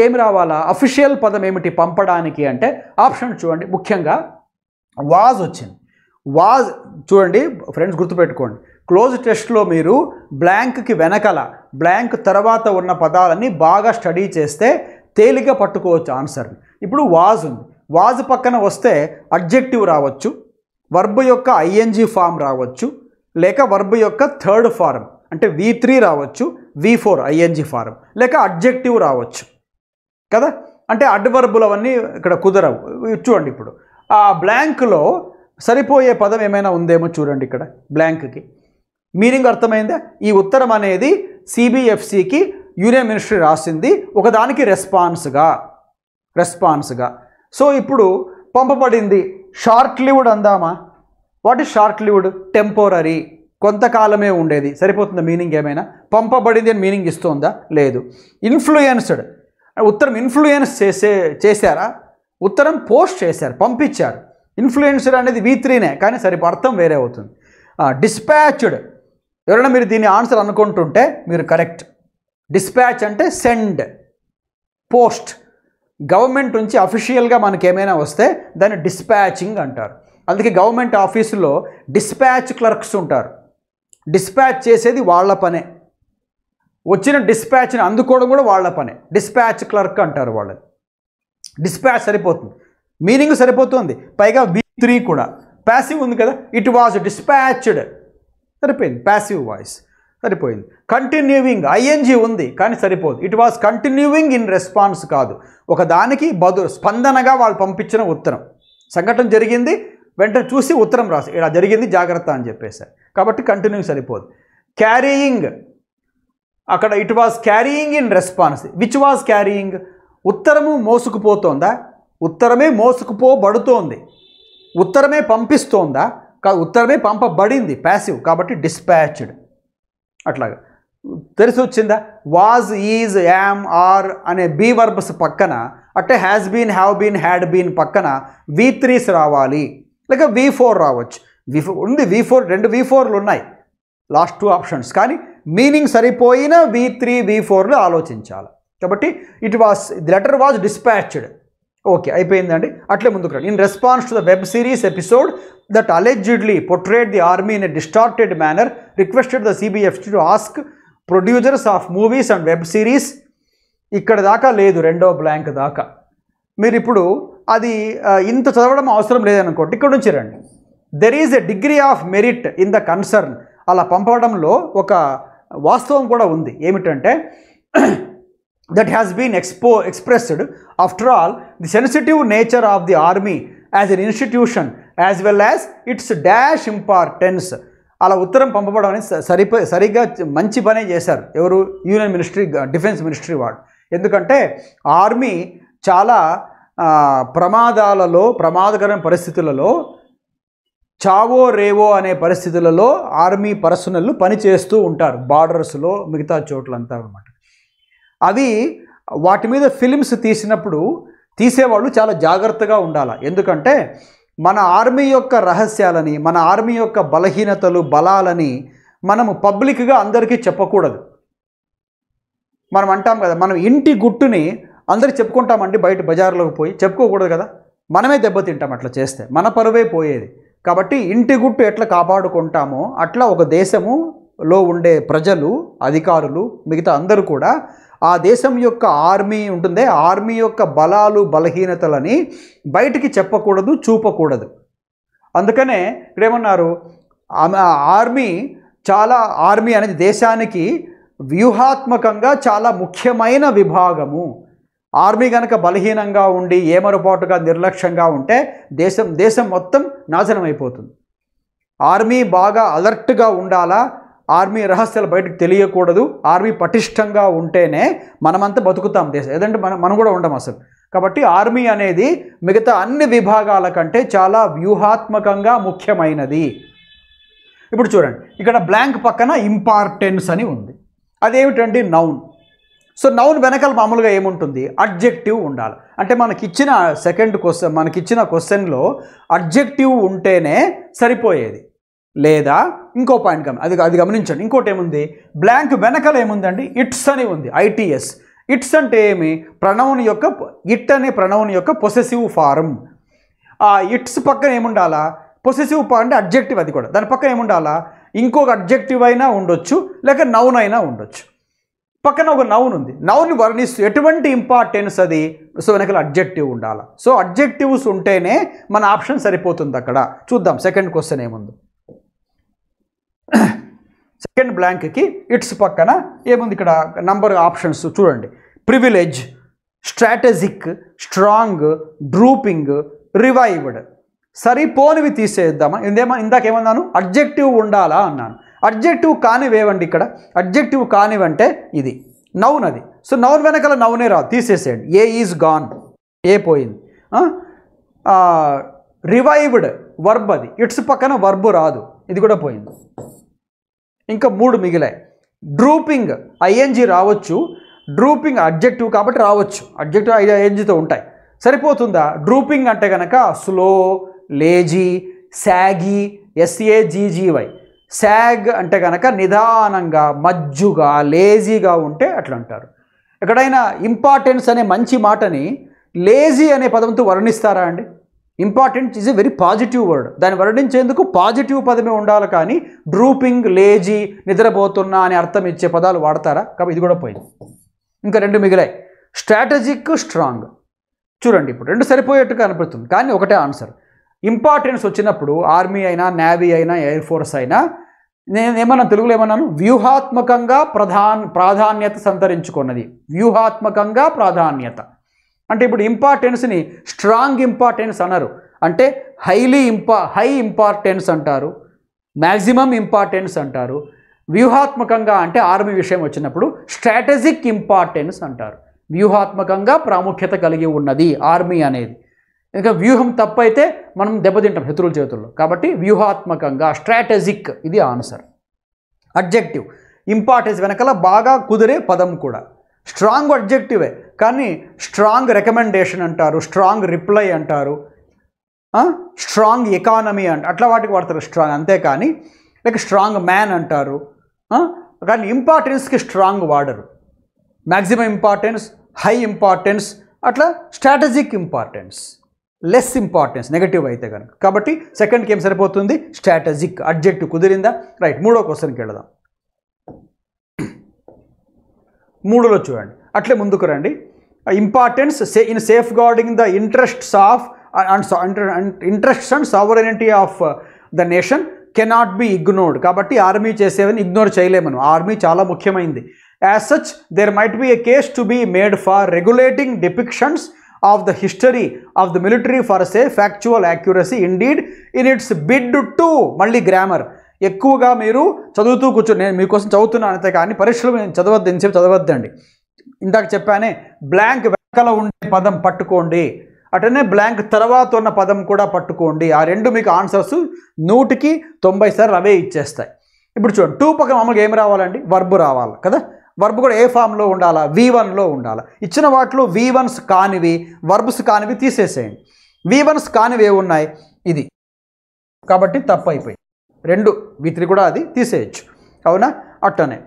ఏమి రావాలా? అఫీషియల్ పదం ఏమిటి పంపడానికి అంటే? ఆప్షన్ చూడండి, ముఖ్యంగా వాజ్ వచ్చింది. వాజ్ చూడండి ఫ్రెండ్స్, గుర్తుపెట్టుకోండి, క్లోజ్ టెస్ట్లో మీరు బ్లాంక్కి వెనకల, బ్లాంక్ తర్వాత ఉన్న పదాలన్నీ బాగా స్టడీ చేస్తే తేలిగ్గా పట్టుకోవచ్చు ఆన్సర్ని. ఇప్పుడు వాజ్ ఉంది, వాజ్ పక్కన వస్తే అడ్జెక్టివ్ రావచ్చు, వర్బ్ యొక్క ING ఫామ్ రావచ్చు, లేక వర్బ్ యొక్క థర్డ్ ఫార్మ్ అంటే V3 రావచ్చు, V4 ING ఫార్మ్, లేక అడ్జెక్టివ్ రావచ్చు కదా. అంటే అడ్వర్బులు అవన్నీ ఇక్కడ కుదరవు. చూడండి ఇప్పుడు ఆ బ్లాంక్లో సరిపోయే పదం ఏమైనా ఉందేమో చూడండి. ఇక్కడ బ్లాంక్కి మీనింగ్ అర్థమైందా? ఈ ఉత్తరం అనేది CBFCకి యూనియన్ మినిస్ట్రీ రాసింది, ఒకదానికి రెస్పాన్స్గా. సో ఇప్పుడు పంపబడింది, షార్ట్ లివ్డ్ అందామా? What is short lived? Temporary, కొంతకాలమే ఉండేది. సరిపోతుందా మీనింగ్? ఏమైనా పంపబడింది అని మీనింగ్ ఇస్తుందా? లేదు. ఇన్ఫ్లుయెన్స్డ్, ఉత్తరం ఇన్ఫ్లుయెన్స్ చేశారా? ఉత్తరం పోస్ట్ చేశారు, పంపించారు. ఇన్ఫ్లుయెన్స్డ్ అనేది V3నే, కానీ అర్థం వేరే అవుతుంది. డిస్పాచ్డ్, ఎవరైనా మీరు దీని ఆన్సర్ అనుకుంటుంటే మీరు కరెక్ట్. డిస్పాచ్ అంటే సెండ్, పోస్ట్. గవర్నమెంట్ నుంచి అఫీషియల్గా మనకి ఏమైనా వస్తే దాన్ని డిస్పాచింగ్ అంటారు. అందుకే గవర్నమెంట్ ఆఫీసులో డిస్పాచ్ క్లర్క్స్ ఉంటారు. డిస్పాచ్ చేసేది వాళ్ళ పనే, వచ్చిన డిస్పాచ్ని అందుకోవడం కూడా వాళ్ళ పనే. డిస్పాచ్ క్లర్క్ అంటారు వాళ్ళని. డిస్పాచ్ సరిపోతుంది, మీనింగ్ సరిపోతుంది, పైగా V3 కూడా. ప్యాసివ్ ఉంది కదా, ఇట్ వాజ్ డిస్పాచ్డ్, సరిపోయింది, ప్యాసివ్ వాయిస్ సరిపోయింది. కంటిన్యూయింగ్, ING ఉంది కానీ సరిపోదు, it was continuing in response కాదు, ఒకదానికి స్పందనగా వాళ్ళు పంపించిన ఉత్తరం. సంఘటన జరిగింది, వెంటనే చూసి ఉత్తరం రాసి ఇలా జరిగింది జాగ్రత్త అని చెప్పేశారు, కాబట్టి కంటిన్యూయింగ్ సరిపోదు. క్యారీయింగ్, అక్కడ it was carrying in response. Which was carrying? ఉత్తరము మోసుకుపోతోందా? ఉత్తరమే మోసుకుపోబడుతోంది. ఉత్తరమే పంపిస్తోందా? ఉత్తరమే పంపబడింది, ప్యాసివ్, కాబట్టి డిస్పాచ్డ్. అట్లాగా తెలిసి వచ్చిందా? వాజ్, ఈజ్, యామ్, ఆర్ అనే బీ వర్బ్స్ పక్కన, అంటే has been, have been, had been పక్కన V3s రావాలి, లేక V4 రావచ్చు. V4 రెండు V4లు ఉన్నాయి, లాస్ట్ 2 ఆప్షన్స్, కానీ మీనింగ్ సరిపోయిన V3, V4లు ఆలోచించాలి. కాబట్టి it was, the letter was dispatched. Okay, అయిపోయిందండి. అట్లే ముందుకు రండి. In response to the web series episode that allegedly portrayed the army in a distorted manner, requested the CBFC to ask producers of movies and web series. ఇక్కడ దాకా లేదు, రెండో బ్లాంక్ దాకా. మీరు ఇప్పుడు అది ఇంత చదవడం అవసరం లేదనుకోండి, ఇక్కడ నుంచి రండి. There is a degree of merit in the concern. అలా పంపడంలో ఒక వాస్తవం కూడా ఉంది. ఏమిటంటే that has been expressed. After all, the sensitive nature of the army as an institution as well as its dash importance. అలా ఉత్తరం పంపబడం అనేది సరిగ్గా మంచి పనే చేశారు ఎవరు? యూనియన్ మినిస్ట్రీ, డిఫెన్స్ మినిస్ట్రీ వాడు. ఎందుకంటే ఆర్మీ చాలా ప్రమాదకరమైన పరిస్థితులలో చావో రేవో అనే పరిస్థితులలో ఆర్మీ పర్సనల్ పనిచేస్తూ ఉంటారు, బార్డర్స్లో మిగతా చోట్లంతా అనమాట. అవి వాటి మీద ఫిలిమ్స్ తీసినప్పుడు తీసేవాళ్ళు చాలా జాగ్రత్తగా ఉండాలి. ఎందుకంటే మన ఆర్మీ యొక్క రహస్యాలని, మన ఆర్మీ యొక్క బలహీనతలు బలాలని మనము పబ్లిక్గా అందరికీ చెప్పకూడదు. మనం అంటాం కదా, మనం ఇంటి గుట్టుని అందరికి చెప్పుకుంటామండి, బయట బజార్లోకి పోయి చెప్పుకోకూడదు కదా, మనమే దెబ్బతింటాం అట్లా చేస్తే, మన పరువే పోయేది. కాబట్టి ఇంటి గుట్టు ఎట్లా కాపాడుకుంటామో అట్లా ఒక దేశములో ఉండే ప్రజలు, అధికారులు, మిగతా అందరూ కూడా ఆ దేశం యొక్క ఆర్మీ ఉంటుందే, ఆర్మీ యొక్క బలాలు బలహీనతలని బయటికి చెప్పకూడదు, చూపకూడదు. అందుకనే ఇక్కడేమన్నారు, ఆర్మీ అనేది దేశానికి వ్యూహాత్మకంగా చాలా ముఖ్యమైన విభాగము. ఆర్మీ కనుక బలహీనంగా ఉండి ఏమరపాటుగా నిర్లక్ష్యంగా ఉంటే దేశం మొత్తం నాశనం అయిపోతుంది. ఆర్మీ బాగా అలర్ట్గా ఉండాలా, ఆర్మీ రహస్యాలు బయటకు తెలియకూడదు. ఆర్మీ పటిష్టంగా ఉంటేనే మనమంతా బతుకుతాం దేశం, ఏదంటే మనం కూడా ఉండం అసలు. కాబట్టి ఆర్మీ అనేది మిగతా అన్ని విభాగాల కంటే చాలా వ్యూహాత్మకంగా ముఖ్యమైనది. ఇప్పుడు చూడండి, ఇక్కడ బ్లాంక్ పక్కన ఇంపార్టెన్స్ అని ఉంది. అదేమిటండి? నౌన్. సో నౌన్ వెనకాల మామూలుగా ఏముంటుంది? అడ్జెక్టివ్ ఉండాలి. అంటే మనకిచ్చిన క్వశ్చన్లో అడ్జెక్టివ్ ఉంటేనే సరిపోయేది. లేదా ఇంకో పాయింట్ అది గమనించండి. ఇంకోటి ఏముంది? బ్లాంక్ వెనకాల ఏముందండి? ఇట్స్ అని ఉంది, ITS. ఇట్స్ అంటే ఏమి? ఇట్ అనే ప్రొనౌన్ యొక్క పొసెసివ్ ఫారం. ఆ ఇట్స్ పక్కన ఏముండాలా? పొసెసివ్ అంటే అడ్జెక్టివ్, అది కూడా దాని పక్కన ఏముండాలా? ఇంకొక అడ్జెక్టివ్ అయినా ఉండొచ్చు, లేక నౌన్ అయినా ఉండొచ్చు. పక్కన ఒక నౌన్ ఉంది, నౌన్ వర్ణిస్తూ ఎటువంటి ఇంపార్టెన్స్ అది, సో వెనకాల అడ్జెక్టివ్ ఉండాలి. సో అడ్జెక్టివ్స్ ఉంటేనే మన ఆప్షన్ సరిపోతుంది. అక్కడ చూద్దాం సెకండ్ క్వశ్చన్ ఏముంది. సెకండ్ బ్లాంక్కి ఇట్స్ పక్కన ఏముంది? ఇక్కడ నంబర్ ఆప్షన్స్ చూడండి. Privilege, strategic, strong, drooping, revived. సరిపోనివి తీసేద్దామా? ఇందాకేమన్నాను? అడ్జెక్టివ్ ఉండాలా అన్నాను. అడ్జెక్టివ్ కానివేవండి. ఇక్కడ అడ్జెక్టివ్ కానివంటే ఇది నౌన్, అది. సో నౌన్ వెనకాల నౌనే రాదు, తీసేసేయండి. ఏ ఈజ్ గాన్, ఏ పోయింది. రివైవ్డ్ వర్బ్, అది. ఇట్స్ పక్కన వర్బ్ రాదు, ఇది కూడా పోయింది. ఇంకా 3 మిగిలాయి. డ్రూపింగ్, ING రావచ్చు. డ్రూపింగ్ అడ్జెక్టివ్ కాబట్టి రావచ్చు, అడ్జెక్టివ్ INGతో ఉంటాయి. సరిపోతుందా? డ్రూపింగ్ అంటే కనుక స్లో, లేజీ, సాగీ, SAGGY. సాగ్ అంటే కనుక నిదానంగా, మజ్జుగా, లేజీగా ఉంటే అట్లా అంటారు. ఎక్కడైనా ఇంపార్టెన్స్ అనే మంచి మాటని లేజీ అనే పదంతో వర్ణిస్తారా అండి? Important is a very positive word, దాన్ని వర్ణించేందుకు పాజిటివ్ పదమే ఉండాలి. కానీ డ్రూపింగ్, లేజీ, నిద్రపోతున్నా అనే అర్థం ఇచ్చే పదాలు వాడతారా? కాబట్టి ఇది కూడా పోయింది. ఇంకా 2 మిగిలాయి. Strategic, strong. చూడండి, ఇప్పుడు 2 సరిపోయేట్టుగా అనిపిస్తుంది, కానీ ఒకటే ఆన్సర్. ఇంపార్టెన్స్ వచ్చినప్పుడు ఆర్మీ అయినా, నేవీ అయినా, ఎయిర్ ఫోర్స్ అయినా, నేనేమన్నా తెలుగులో ఏమన్నాను? వ్యూహాత్మకంగా ప్రాధాన్యత సంతరించుకున్నది. వ్యూహాత్మకంగా ప్రాధాన్యత అంటే ఇప్పుడు ఇంపార్టెన్స్ని స్ట్రాంగ్ ఇంపార్టెన్స్ అనరు, అంటే హై ఇంపార్టెన్స్ అంటారు, మ్యాక్సిమం ఇంపార్టెన్స్ అంటారు. వ్యూహాత్మకంగా అంటే ఆర్మీ విషయం వచ్చినప్పుడు స్ట్రాటజిక్ ఇంపార్టెన్స్ అంటారు. వ్యూహాత్మకంగా ప్రాముఖ్యత కలిగి ఉన్నది ఆర్మీ అనేది. ఇంకా వ్యూహం తప్పైతే మనం దెబ్బతింటాం శత్రువుల చేతుల్లో. కాబట్టి వ్యూహాత్మకంగా, స్ట్రాటజిక్, ఇది ఆన్సర్. అడ్జెక్టివ్, ఇంపార్టెన్స్ వెనకాల బాగా కుదిరే పదం కూడా. స్ట్రాంగ్ అడ్జెక్టివే, కానీ స్ట్రాంగ్ రికమెండేషన్ అంటారు, స్ట్రాంగ్ రిప్లై అంటారు, స్ట్రాంగ్ ఎకానమీ అట్లా వాటికి వాడతారు స్ట్రాంగ్, అంతేకాని లైక్ స్ట్రాంగ్ మ్యాన్ అంటారు. కానీ ఇంపార్టెన్స్కి స్ట్రాంగ్ వాడరు. మ్యాక్సిమం ఇంపార్టెన్స్, హై ఇంపార్టెన్స్, అట్లా strategic importance, less importance negative అయితే కనుక. కాబట్టి సెకండ్కి ఏం సరిపోతుంది? స్ట్రాటజిక్. అడ్జెక్టివ్ కుదిరిందా? రైట్. 3వ క్వశ్చన్కి వెళదాం. 3లో చూడండి, అట్లే ముందుకు రండి. Importance in safeguarding the interests and sovereignty of the nation cannot be ignored. కాబట్టి ఆర్మీ చేసేవని ఇగ్నోర్ చేయలేమను. ఆర్మీ చాలా ముఖ్యమైనది. As such there might be a case to be made for regulating డిపిక్షన్స్ of the history of the military for say factual accuracy indeed in its bid to మళ్ళీ గ్రామర్ ఎక్కువగా మీరు చదువుతూ కూర్చొని, నేను మీకోసం చదువుతున్నాను అంతే కానీ పరీక్షలు చదవద్దు, ఎంతసేపు చదవద్దండి. ఇందాక చెప్పానే బ్లాంక్ వెనకాల ఉండే పదం పట్టుకోండి. అటనే బ్లాంక్ తర్వాత ఉన్న పదం కూడా పట్టుకోండి. ఆ రెండు మీకు ఆన్సర్స్ 100కి 90 సార్లు అవే ఇచ్చేస్తాయి. ఇప్పుడు చూడండి, టూ పక్కన మామూలుగా ఏం రావాలండి? వర్బ్ రావాలి కదా. వర్బ్ కూడా ఏ ఫామ్లో ఉండాలా? V1లో ఉండాలి. ఇచ్చిన వాటిలో V1s కానివి వర్బ్స్ కానివి తీసేసేయండి. V1s కానివి ఏవి ఉన్నాయి? ఇది, కాబట్టి తప్పు అయిపోయి. రెండు V3 కూడా అది తీసేయచ్చు, అవునా? అట్టనే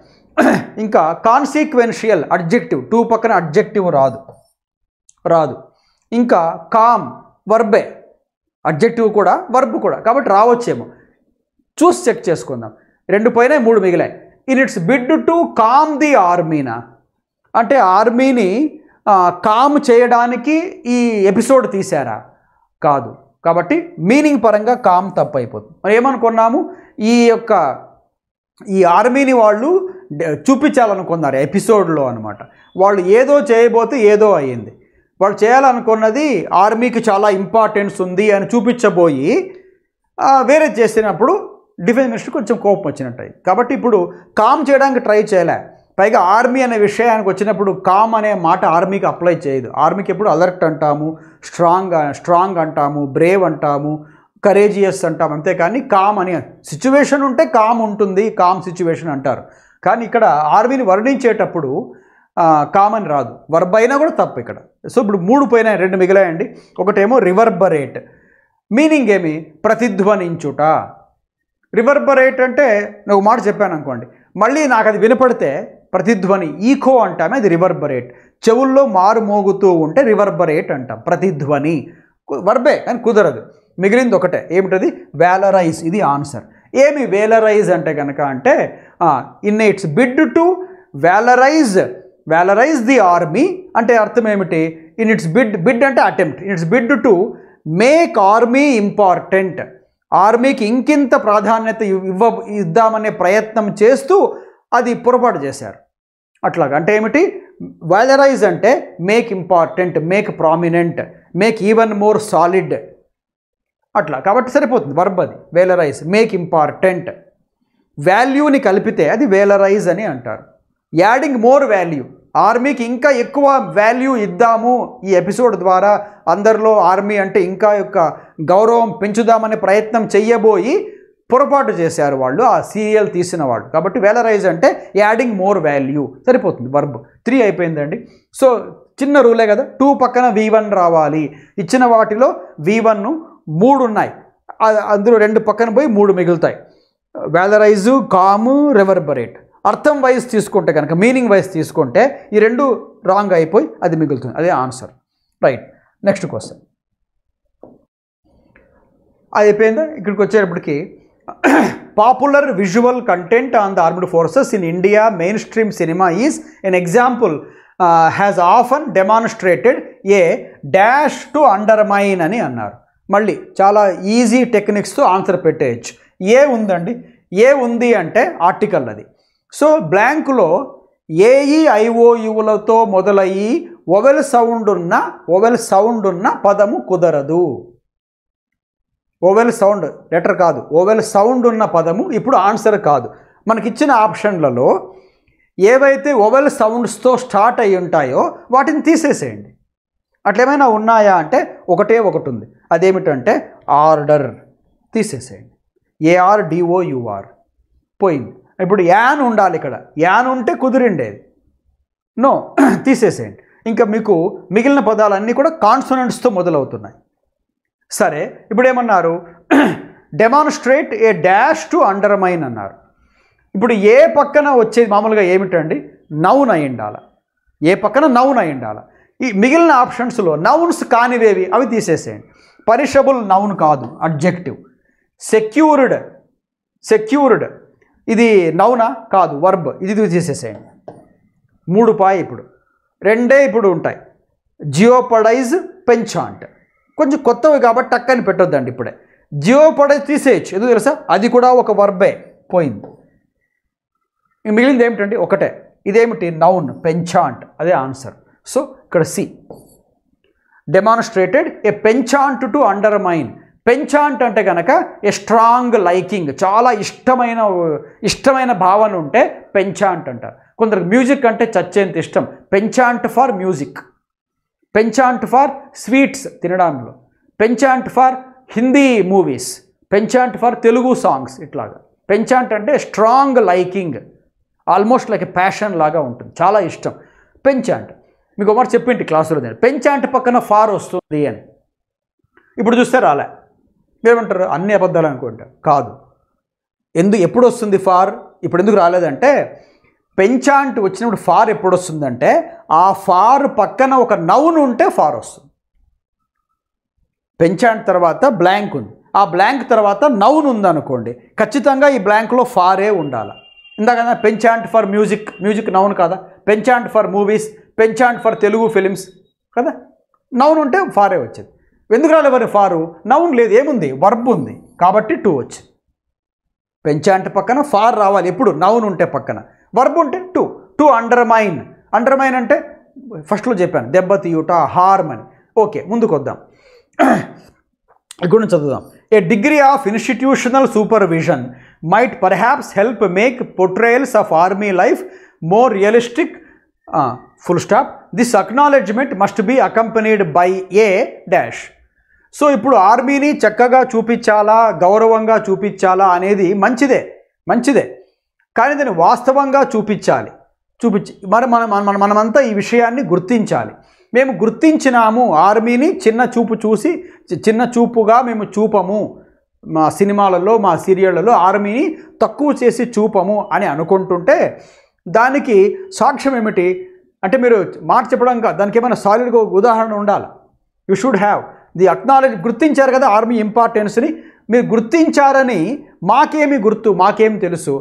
ఇంకా కాన్సిక్వెన్షియల్ అడ్జెక్టివ్, టూ పక్కన అడ్జెక్టివ్ రాదు. ఇంకా కామ్ వర్బే, అడ్జెక్టివ్ కూడా వర్బ్ కూడా, కాబట్టి రావచ్చేమో. చూసి చెక్ చేసుకుందాం. 2 పోయినాయి, 3 మిగిలాయి. In its bid to calm the ఆర్మీనా అంటే ఆర్మీని కామ్ చేయడానికి ఈ ఎపిసోడ్ తీశారా? కాదు. కాబట్టి మీనింగ్ పరంగా కామ్ తప్పు అయిపోతుంది. మరి ఏమనుకున్నాము? ఈ ఆర్మీని వాళ్ళు చూపించాలనుకున్నారు ఎపిసోడ్లో అనమాట. వాళ్ళు ఏదో చేయబోతే ఏదో అయ్యింది. వాళ్ళు చేయాలనుకున్నది ఆర్మీకి చాలా ఇంపార్టెన్స్ ఉంది అని చూపించబోయి వేరే చేసినప్పుడు డిఫెన్స్ మినిస్టర్ కొంచెం కోపం వచ్చినట్టు. కాబట్టి ఇప్పుడు కామ్ చేయడానికి ట్రై చేయలే. పైగా ఆర్మీ అనే విషయానికి వచ్చినప్పుడు కామ్ అనే మాట ఆర్మీకి అప్లై చేయదు. ఆర్మీకి ఎప్పుడు అలర్ట్ అంటాము, స్ట్రాంగ్ అంటాము, బ్రేవ్ అంటాము, కరేజియస్ అంటాము, అంతేకాని కామ్ అని సిచ్యువేషన్ ఉంటే కామ్ ఉంటుంది, కామ్ సిచ్యువేషన్ అంటారు. కానీ ఇక్కడ ఆర్మీని వర్ణించేటప్పుడు కామ్ అని రాదు. వర్బ్ అయినా కూడా తప్పు ఇక్కడ. సో ఇప్పుడు 3 పోయినాయి, 2 మిగిలాయండి. ఒకటేమో రివర్బరేట్, మీనింగ్ ఏమి? ప్రతిధ్వనించుట. రివర్బరేట్ అంటే ఒక మాట చెప్పాను అనుకోండి, మళ్ళీ నాకు అది వినపడితే ప్రతిధ్వని, ఈకో అంటామే, అది రివర్బరేట్. చెవుల్లో మారు మోగుతూ ఉంటే రివర్బరేట్ అంటాం. ప్రతిధ్వని వర్బే, కానీ కుదరదు. మిగిలింది ఒకటే, ఏమిటది? వేలరైజ్. ఇది ఆన్సర్. ఏమి వేలరైజ్ అంటే కనుక అంటే in its bid to valorise the army అంటే అర్థం ఏమిటి? ఇన్ ఇట్స్ బిడ్ అంటే attempt. In its bid to make army important, ఆర్మీకి ఇంకింత ప్రాధాన్యత ఇద్దామనే ప్రయత్నం చేస్తూ అది పొరపాటు చేశారు. అట్లాగా అంటే ఏమిటి? వేలరైజ్ అంటే make important, make prominent, make even more solid, అట్లా. కాబట్టి సరిపోతుంది వర్బ్ అది. వేలరైజ్, మేక్ ఇంపార్టెంట్. వాల్యూని కలిపితే అది వేలరైజ్ అని అంటారు. యాడింగ్ మోర్ వాల్యూ, ఆర్మీకి ఇంకా ఎక్కువ వాల్యూ ఇద్దాము ఈ ఎపిసోడ్ ద్వారా, అందరిలో ఆర్మీ అంటే ఇంకా యొక్క గౌరవం పెంచుదామనే ప్రయత్నం చెయ్యబోయి పొరపాటు చేశారు వాళ్ళు, ఆ సీరియల్ తీసిన వాళ్ళు. కాబట్టి వేలరైజ్ అంటే యాడింగ్ మోర్ వాల్యూ, సరిపోతుంది వర్బ్. 3 అయిపోయిందండి. సో చిన్న రూలే కదా, 2 పక్కన V1 రావాలి. ఇచ్చిన వాటిలో V1 3 ఉన్నాయి, అందులో 2 పక్కన పోయి 3 మిగులుతాయి. వేలరైజు, కాము, రివర్బరేట్. అర్థం వైజ్ తీసుకుంటే కనుక, మీనింగ్ వైజ్ తీసుకుంటే ఈ 2 రాంగ్ అయిపోయి అది మిగులుతుంది. అదే ఆన్సర్. Right, next question. అది అయిపోయిందా? ఇక్కడికి వచ్చేటప్పటికి popular visual content on the armed forces in India mainstream cinema is an example has often demonstrated a dash to undermine అని అన్నారు. మళ్ళీ చాలా ఈజీ టెక్నిక్స్తో ఆన్సర్ పెట్టేయచ్చు. ఏ ఉందండి, ఏ ఉంది అంటే ఆర్టికల్ అది. సో బ్లాంకులో AEIOUలతో మొదలయ్యి ఓవెల్ సౌండ్ ఉన్న పదము కుదరదు. ఓవెల్ సౌండ్ లెటర్ కాదు, ఓవెల్ సౌండ్ ఉన్న పదము ఇప్పుడు ఆన్సర్ కాదు. మనకిచ్చిన ఆప్షన్లలో ఏవైతే ఓవెల్ సౌండ్స్తో స్టార్ట్ అయి ఉంటాయో వాటిని తీసేసేయండి. అట్లేమైనా ఉన్నాయా అంటే ఒకటే ఒకటి ఉంది, అదేమిటంటే ఆర్డర్. తీసేసేయండి. ARDOUR పోయింది. ఇప్పుడు యాన్ ఉండాలి ఇక్కడ, యాన్ ఉంటే కుదిరిండేది. నో, తీసేసేయండి. ఇంకా మీకు మిగిలిన పదాలన్నీ కూడా కాన్సోనెంట్స్తో మొదలవుతున్నాయి. సరే, ఇప్పుడు ఏమన్నారు? Demonstrate A dash to undermine అన్నారు. ఇప్పుడు ఏ పక్కన వచ్చేది మామూలుగా ఏమిటండి? నౌన్ అయి ఉండాలి. ఏ పక్కన నౌన్ అయి ఉండాలి. ఈ మిగిలిన ఆప్షన్స్లో నౌన్స్ కానివేవి అవి తీసేసేయండి. పనిషబుల్ నౌన్ కాదు, అడ్జెక్టివ్. సెక్యూర్డ్ ఇది నౌనా? కాదు, వర్బ్. ఇది తీసేసేయండి. 3 పాయి. ఇప్పుడు 2 ఇప్పుడు ఉంటాయి. జియోపడైజ్, పెంచాంట్. కొంచెం కొత్తవి కాబట్టి టక్కని పెట్టొద్దండి ఇప్పుడే. జియోపడైజ్ తీసేయచ్చు, ఎందుకు తెలుసా? అది కూడా ఒక వర్బే. పోయింది. మిగిలింది ఏమిటండి? ఒకటే. ఇదేమిటి? Noun, penchant. అదే ఆన్సర్. సో ఇక్కడ C. Demonstrated a penchant to undermine. Penchant అంటే కనుక ఏ స్ట్రాంగ్ లైకింగ్, చాలా ఇష్టమైన భావన ఉంటే పెంచాంట్ అంటారు. కొందరికి మ్యూజిక్ అంటే చచ్చేంత ఇష్టం, penchant for music. Penchant for sweets తినడంలో, penchant for Hindi movies, penchant for Telugu songs. ఇట్లాగా పెంచాంట్ అంటే strong liking, almost like a passion లాగా ఉంటుంది, చాలా ఇష్టం. పెంచాంట్ మీకు ఒకటి చెప్పింటి క్లాసులో, నేను పెంచాంట్ పక్కన ఫార్ వస్తుంది అని. ఇప్పుడు చూస్తే రాలే. మీరేమంటారు? అన్ని అబద్ధాలు అనుకుంటారు. కాదు. ఎప్పుడు వస్తుంది ఫార్? ఇప్పుడు ఎందుకు రాలేదంటే, పెంచాంట్ వచ్చినప్పుడు ఫార్ ఎప్పుడు వస్తుందంటే, ఆ ఫార్ పక్కన ఒక నౌన్ ఉంటే ఫార్ వస్తుంది. పెంచాంట్ తర్వాత బ్లాంక్ ఉంది, ఆ బ్లాంక్ తర్వాత నౌన్ ఉందనుకోండి, ఖచ్చితంగా ఈ బ్లాంక్లో ఫారే ఉండాలి. ఇందాక penchant for music, music noun కదా. Penchant for movies, penchant for Telugu films కదా. నౌన్ ఉంటే ఫారే వచ్చేది. ఎందుకు రాలే మరి ఫారు? నౌన్ లేదు, ఏముంది? వర్బ్ ఉంది కాబట్టి 2 వచ్చింది. పెంచాంట్ పక్కన ఫార్ రావాలి ఎప్పుడు? నౌన్ ఉంటే పక్కన, వర్బ్ ఉంటే 2. టు అండర్మైన్, అండర్మైన్ అంటే ఫస్ట్లో చెప్పాను, దెబ్బతీయుట, హార్మ్ అని. ఓకే, ముందుకు వద్దాం. ఇక్కడ నుంచి చదువుదాం. A degree of institutional supervision might perhaps help make portrayals of army life more realistic, full stop. This acknowledgement must be accompanied by a dash. So ఇప్పుడు ఆర్మీని చక్కగా చూపించాలా, గౌరవంగా చూపించాలా అనేది మంచిదే, కానీ దాన్ని వాస్తవంగా చూపించాలి. మరి మనమంతా ఈ విషయాన్ని గుర్తించాలి. మేము గుర్తించినాము, ఆర్మీని చిన్న చూపుగా మేము చూపము, మా సినిమాలలో, మా సీరియళ్లలో ఆర్మీని తక్కువ చేసి చూపము అని అనుకుంటుంటే దానికి సాక్ష్యం ఏమిటి అంటే, మీరు మాట చెప్పడం కాదు, దానికి ఏమైనా సాలిడ్గా ఉదాహరణ ఉండాలి. You should have the acknowledge. గుర్తించారు కదా ఆర్మీ ఇంపార్టెన్స్ని, మీరు గుర్తించారని మాకేమి తెలుసు,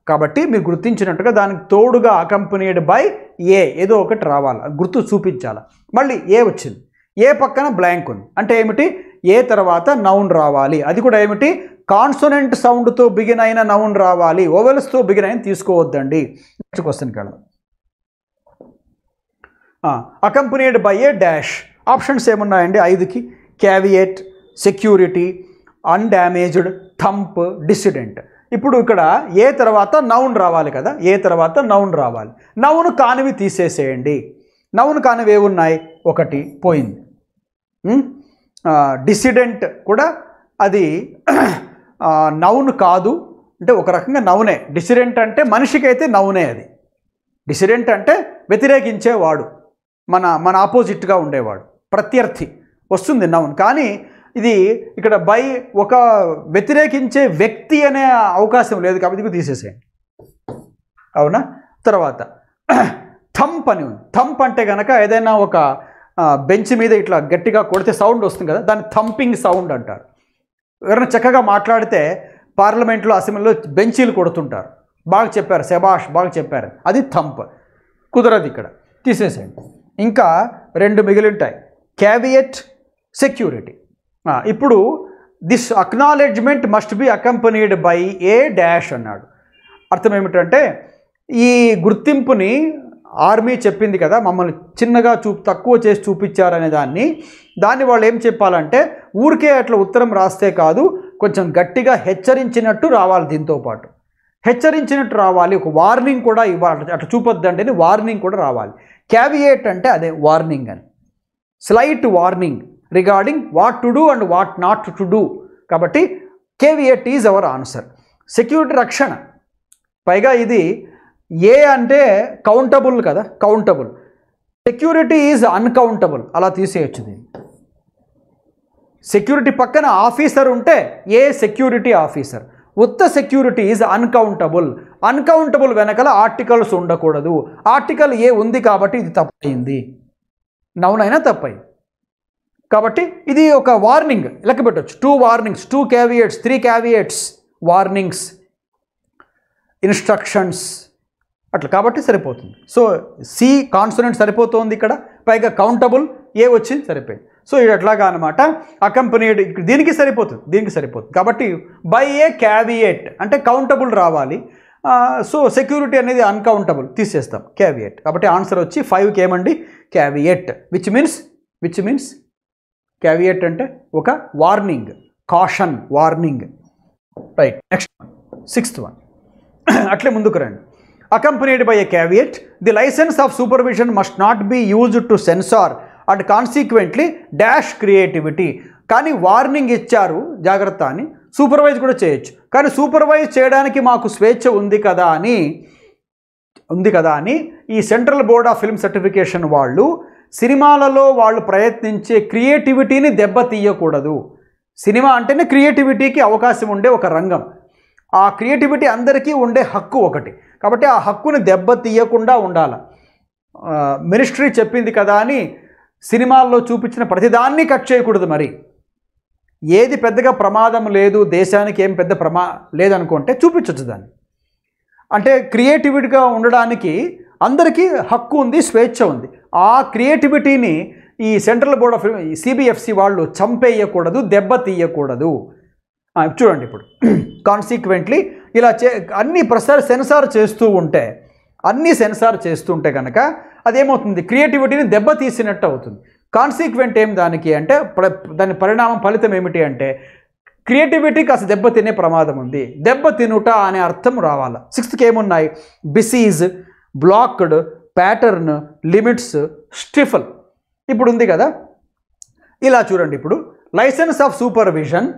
కాబట్టి మీరు గుర్తించినట్టుగా దానికి తోడుగా అకంపెనీడ్ బై ఏదో ఒకటి రావాలి, గుర్తు చూపించాలి. మళ్ళీ ఏ వచ్చింది, ఏ పక్కన బ్లాంక్ ఉంది అంటే ఏమిటి? ఏ తర్వాత నౌన్ రావాలి, అది కూడా ఏమిటి? కాన్సోనెంట్ సౌండ్తో బిగిన్ అయిన నౌన్ రావాలి, ఓవెల్స్తో బిగిన్ అయిన తీసుకోవద్దండి. నెక్స్ట్ క్వశ్చన్కి వెళ్దాం. Accompanied by a dash. Options ఏమున్నాయండి 5కి? Caveat, security, అన్డామేజ్డ్, thumb, decidendi. ఇప్పుడు ఇక్కడ ఏ తర్వాత నౌన్ రావాలి కదా, ఏ తర్వాత నౌన్ రావాలి. నౌన్ కానివి తీసేసేయండి. నౌన్ కానివి ఏమున్నాయి? 1 పోయింది. డిసిడెంట్ కూడా అది నౌన్ కాదు, అంటే ఒక రకంగా నౌనే. డిసిడెంట్ అంటే మనిషికైతే నౌనే. అది డిసిడెంట్ అంటే వ్యతిరేకించేవాడు, మన ఆపోజిట్గా ఉండేవాడు, ప్రత్యర్థి వస్తుంది నౌన్. కానీ ఇది ఇక్కడ బై ఒక వ్యతిరేకించే వ్యక్తి అనే అవకాశం లేదు కాబట్టి తీసేసేయండి. అవునా? తర్వాత థంప్ అని ఉంది. థంప్ అంటే కనుక ఏదైనా ఒక బెంచ్ మీద ఇట్లా గట్టిగా కొడితే సౌండ్ వస్తుంది కదా, దాన్ని థంపింగ్ సౌండ్ అంటారు. ఎవరైనా చక్కగా మాట్లాడితే పార్లమెంట్లో, అసెంబ్లీలో బెంచీలు కొడుతుంటారు. బాగా చెప్పారు, శబాష్ బాగా చెప్పారు, అది థంప్. కుదరదు, ఇక్కడ తీసేసేయండి. ఇంకా 2 మిగిలి ఉంటాయి, క్యావియేట్, సెక్యూరిటీ. ఇప్పుడు this acknowledgement must be accompanied by a dash అన్నాడు. అర్థం ఏమిటంటే, ఈ గుర్తింపుని ఆర్మీ చెప్పింది కదా, మమ్మల్ని చిన్నగా తక్కువ చేసి చూపించారనే దాన్ని వాళ్ళు ఏం చెప్పాలంటే, ఊరికే అట్లా ఉత్తరం రాస్తే కాదు, కొంచెం గట్టిగా హెచ్చరించినట్టు రావాలి. దీంతో పాటు హెచ్చరించినట్టు రావాలి, ఒక వార్నింగ్ కూడా ఇవ్వాలి. అట్లా చూపొద్దండి అని వార్నింగ్ కూడా రావాలి. క్యావియేట్ అంటే అదే వార్నింగ్ అని, slight warning regarding what to do and what not to do. కాబట్టి కేవియేట్ ఈజ్ అవర్ ఆన్సర్. సెక్యూరిటీ, రక్షణ. పైగా ఇది ఏ అంటే కౌంటబుల్ కదా, కౌంటబుల్. సెక్యూరిటీ ఈజ్ అన్కౌంటబుల్, అలా తీసేయచ్చు దీన్ని. సెక్యూరిటీ పక్కన ఆఫీసర్ ఉంటే ఏ సెక్యూరిటీ ఆఫీసర్. ఉత్త సెక్యూరిటీ ఈజ్ అన్కౌంటబుల్. అన్కౌంటబుల్ వెనకాల ఆర్టికల్స్ ఉండకూడదు. ఆర్టికల్ ఏ ఉంది కాబట్టి ఇది తప్పయింది, నౌన్ అయినా తప్పయింది. కాబట్టి ఇది ఒక వార్నింగ్ లెక్క పెట్టవచ్చు. 2 వార్నింగ్స్, 2 క్యావియేట్స్, 3 క్యావియేట్స్, వార్నింగ్స్, ఇన్స్ట్రక్షన్స్ అట్లా. కాబట్టి సరిపోతుంది. సో సి కాన్సోనెంట్ సరిపోతుంది ఇక్కడ, పైగా కౌంటబుల్ ఏ వచ్చింది, సరిపోయింది. సో ఇది అట్లాగా అనమాట. అకంపెనీడ్ దీనికి సరిపోతుంది. కాబట్టి బై ఏ క్యావియేట్ అంటే కౌంటబుల్ రావాలి. సో సెక్యూరిటీ అనేది అన్కౌంటబుల్, తీసేస్తాం క్యావియేట్. కాబట్టి ఆన్సర్ వచ్చి 5కి ఏమండి? క్యావియేట్. విచ్ మీన్స్ క్యావియేట్ అంటే ఒక warning, caution, warning. Right. Next 6th one. అట్లే ముందుకు రండి. accompanied by a caveat, the license of supervision must not be used to censor and consequently dash creativity. కానీ వార్నింగ్ ఇచ్చారు జాగ్రత్త అని, సూపర్వైజ్ కూడా చేయొచ్చు. కానీ సూపర్వైజ్ చేయడానికి మాకు స్వేచ్ఛ ఉంది కదా అని ఈ central board of film certification వాళ్ళు సినిమాలలో వాళ్ళు ప్రయత్నించే క్రియేటివిటీని దెబ్బతీయకూడదు. సినిమా అంటేనే క్రియేటివిటీకి అవకాశం ఉండే ఒక రంగం. ఆ క్రియేటివిటీ అందరికీ ఉండే హక్కు ఒకటి. కాబట్టి ఆ హక్కుని దెబ్బతీయకుండా ఉండాలి. మినిస్ట్రీ చెప్పింది కదా అని సినిమాల్లో చూపించిన ప్రతిదాన్ని కట్ చేయకూడదు. మరి ఏది పెద్దగా ప్రమాదం లేదు, దేశానికి ఏం పెద్ద లేదనుకుంటే చూపించవచ్చు దాన్ని. అంటే క్రియేటివిటీగా ఉండడానికి అందరికీ హక్కు ఉంది, స్వేచ్ఛ ఉంది. ఆ క్రియేటివిటీని ఈ సెంట్రల్ బోర్డ్ ఆఫ్ సిబిఎఫ్సి వాళ్ళు చంపేయకూడదు, దెబ్బతీయకూడదు. చూడండి ఇప్పుడు కాన్సిక్వెంట్లీ ఇలా అన్ని సెన్సార్ చేస్తూ ఉంటే కనుక అదేమవుతుంది, క్రియేటివిటీని దెబ్బతీసినట్టు అవుతుంది. కాన్సిక్వెంట్ ఏం దానికి అంటే దాని ఫలితం ఏమిటి అంటే క్రియేటివిటీకి అసలు దెబ్బతినే ప్రమాదం ఉంది, దెబ్బతినుట అనే అర్థం రావాలి. 6th ఏమున్నాయి, besiege, blocked, pattern, limits, stifle. ఇప్పుడు ఉంది కదా, ఇలా చూడండి. ఇప్పుడు license of supervision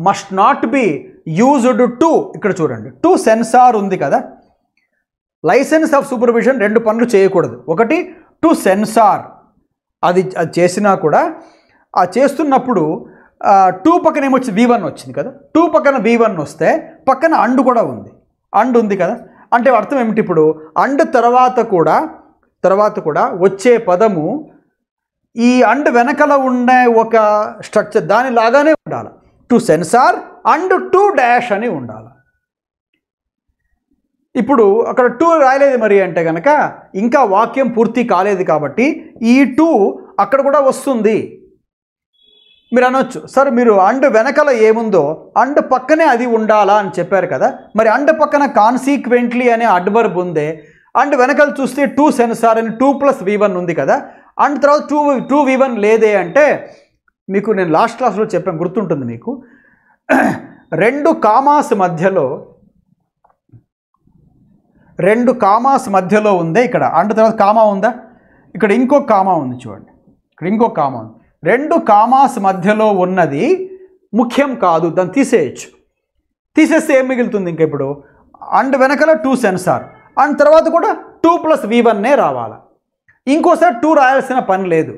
must not be used to, ఇక్కడ చూడండి టు సెన్సార్ ఉంది కదా. లైసెన్స్ ఆఫ్ సూపర్విజన్ 2 పనులు చేయకూడదు. ఒకటి టు సెన్సార్, అది చేసినా కూడా ఆ చేస్తున్నప్పుడు 2 పక్కన ఏమొచ్చింది, V1 వచ్చింది కదా. 2 పక్కన V1 వస్తే పక్కన అండ్ కూడా ఉంది, అండ్ ఉంది కదా. అంటే అర్థం ఏమిటి, ఇప్పుడు అండ్ తర్వాత కూడా వచ్చే పదము ఈ అండ్ వెనకల ఉండే ఒక స్ట్రక్చర్ దానిలాగానే ఉండాలి. To censor and to dash అని ఉండాలి. ఇప్పుడు అక్కడ 2 రాయలేదు మరి అంటే కనుక ఇంకా వాక్యం పూర్తి కాలేదు కాబట్టి ఈ 2 అక్కడ కూడా వస్తుంది. మీరు అనొచ్చు, సార్ మీరు అండ్ వెనకల ఏముందో అండ్ పక్కనే అది ఉండాలా అని చెప్పారు కదా. మరి అండ్ పక్కన కాన్సిక్వెంట్లీ అనే అడ్వర్బ్ ఉందే, అండ్ వెనకల చూస్తే 2 సెన్సార్ అని 2 + V1 ఉంది కదా. అండ్ తర్వాత 2 V1 లేదే అంటే మీకు నేను లాస్ట్ క్లాస్లో చెప్పాను, గుర్తుంటుంది మీకు. 2 కామాస్ మధ్యలో ఉందే ఇక్కడ అండ్ తర్వాత కామా ఉందా, ఇక్కడ ఇంకొక కామా ఉంది చూడండి, ఇక్కడ ఇంకొక కామా ఉంది. 2 కామాస్ మధ్యలో ఉన్నది ముఖ్యం కాదు, దాన్ని తీసేస్తే ఏం మిగులుతుంది, ఇంకా ఇప్పుడు అండ్ వెనకల 2 సెన్సార్ అండ్ తర్వాత కూడా 2 + V1 రావాలి. ఇంకోసారి 2 రాయాల్సిన పని లేదు.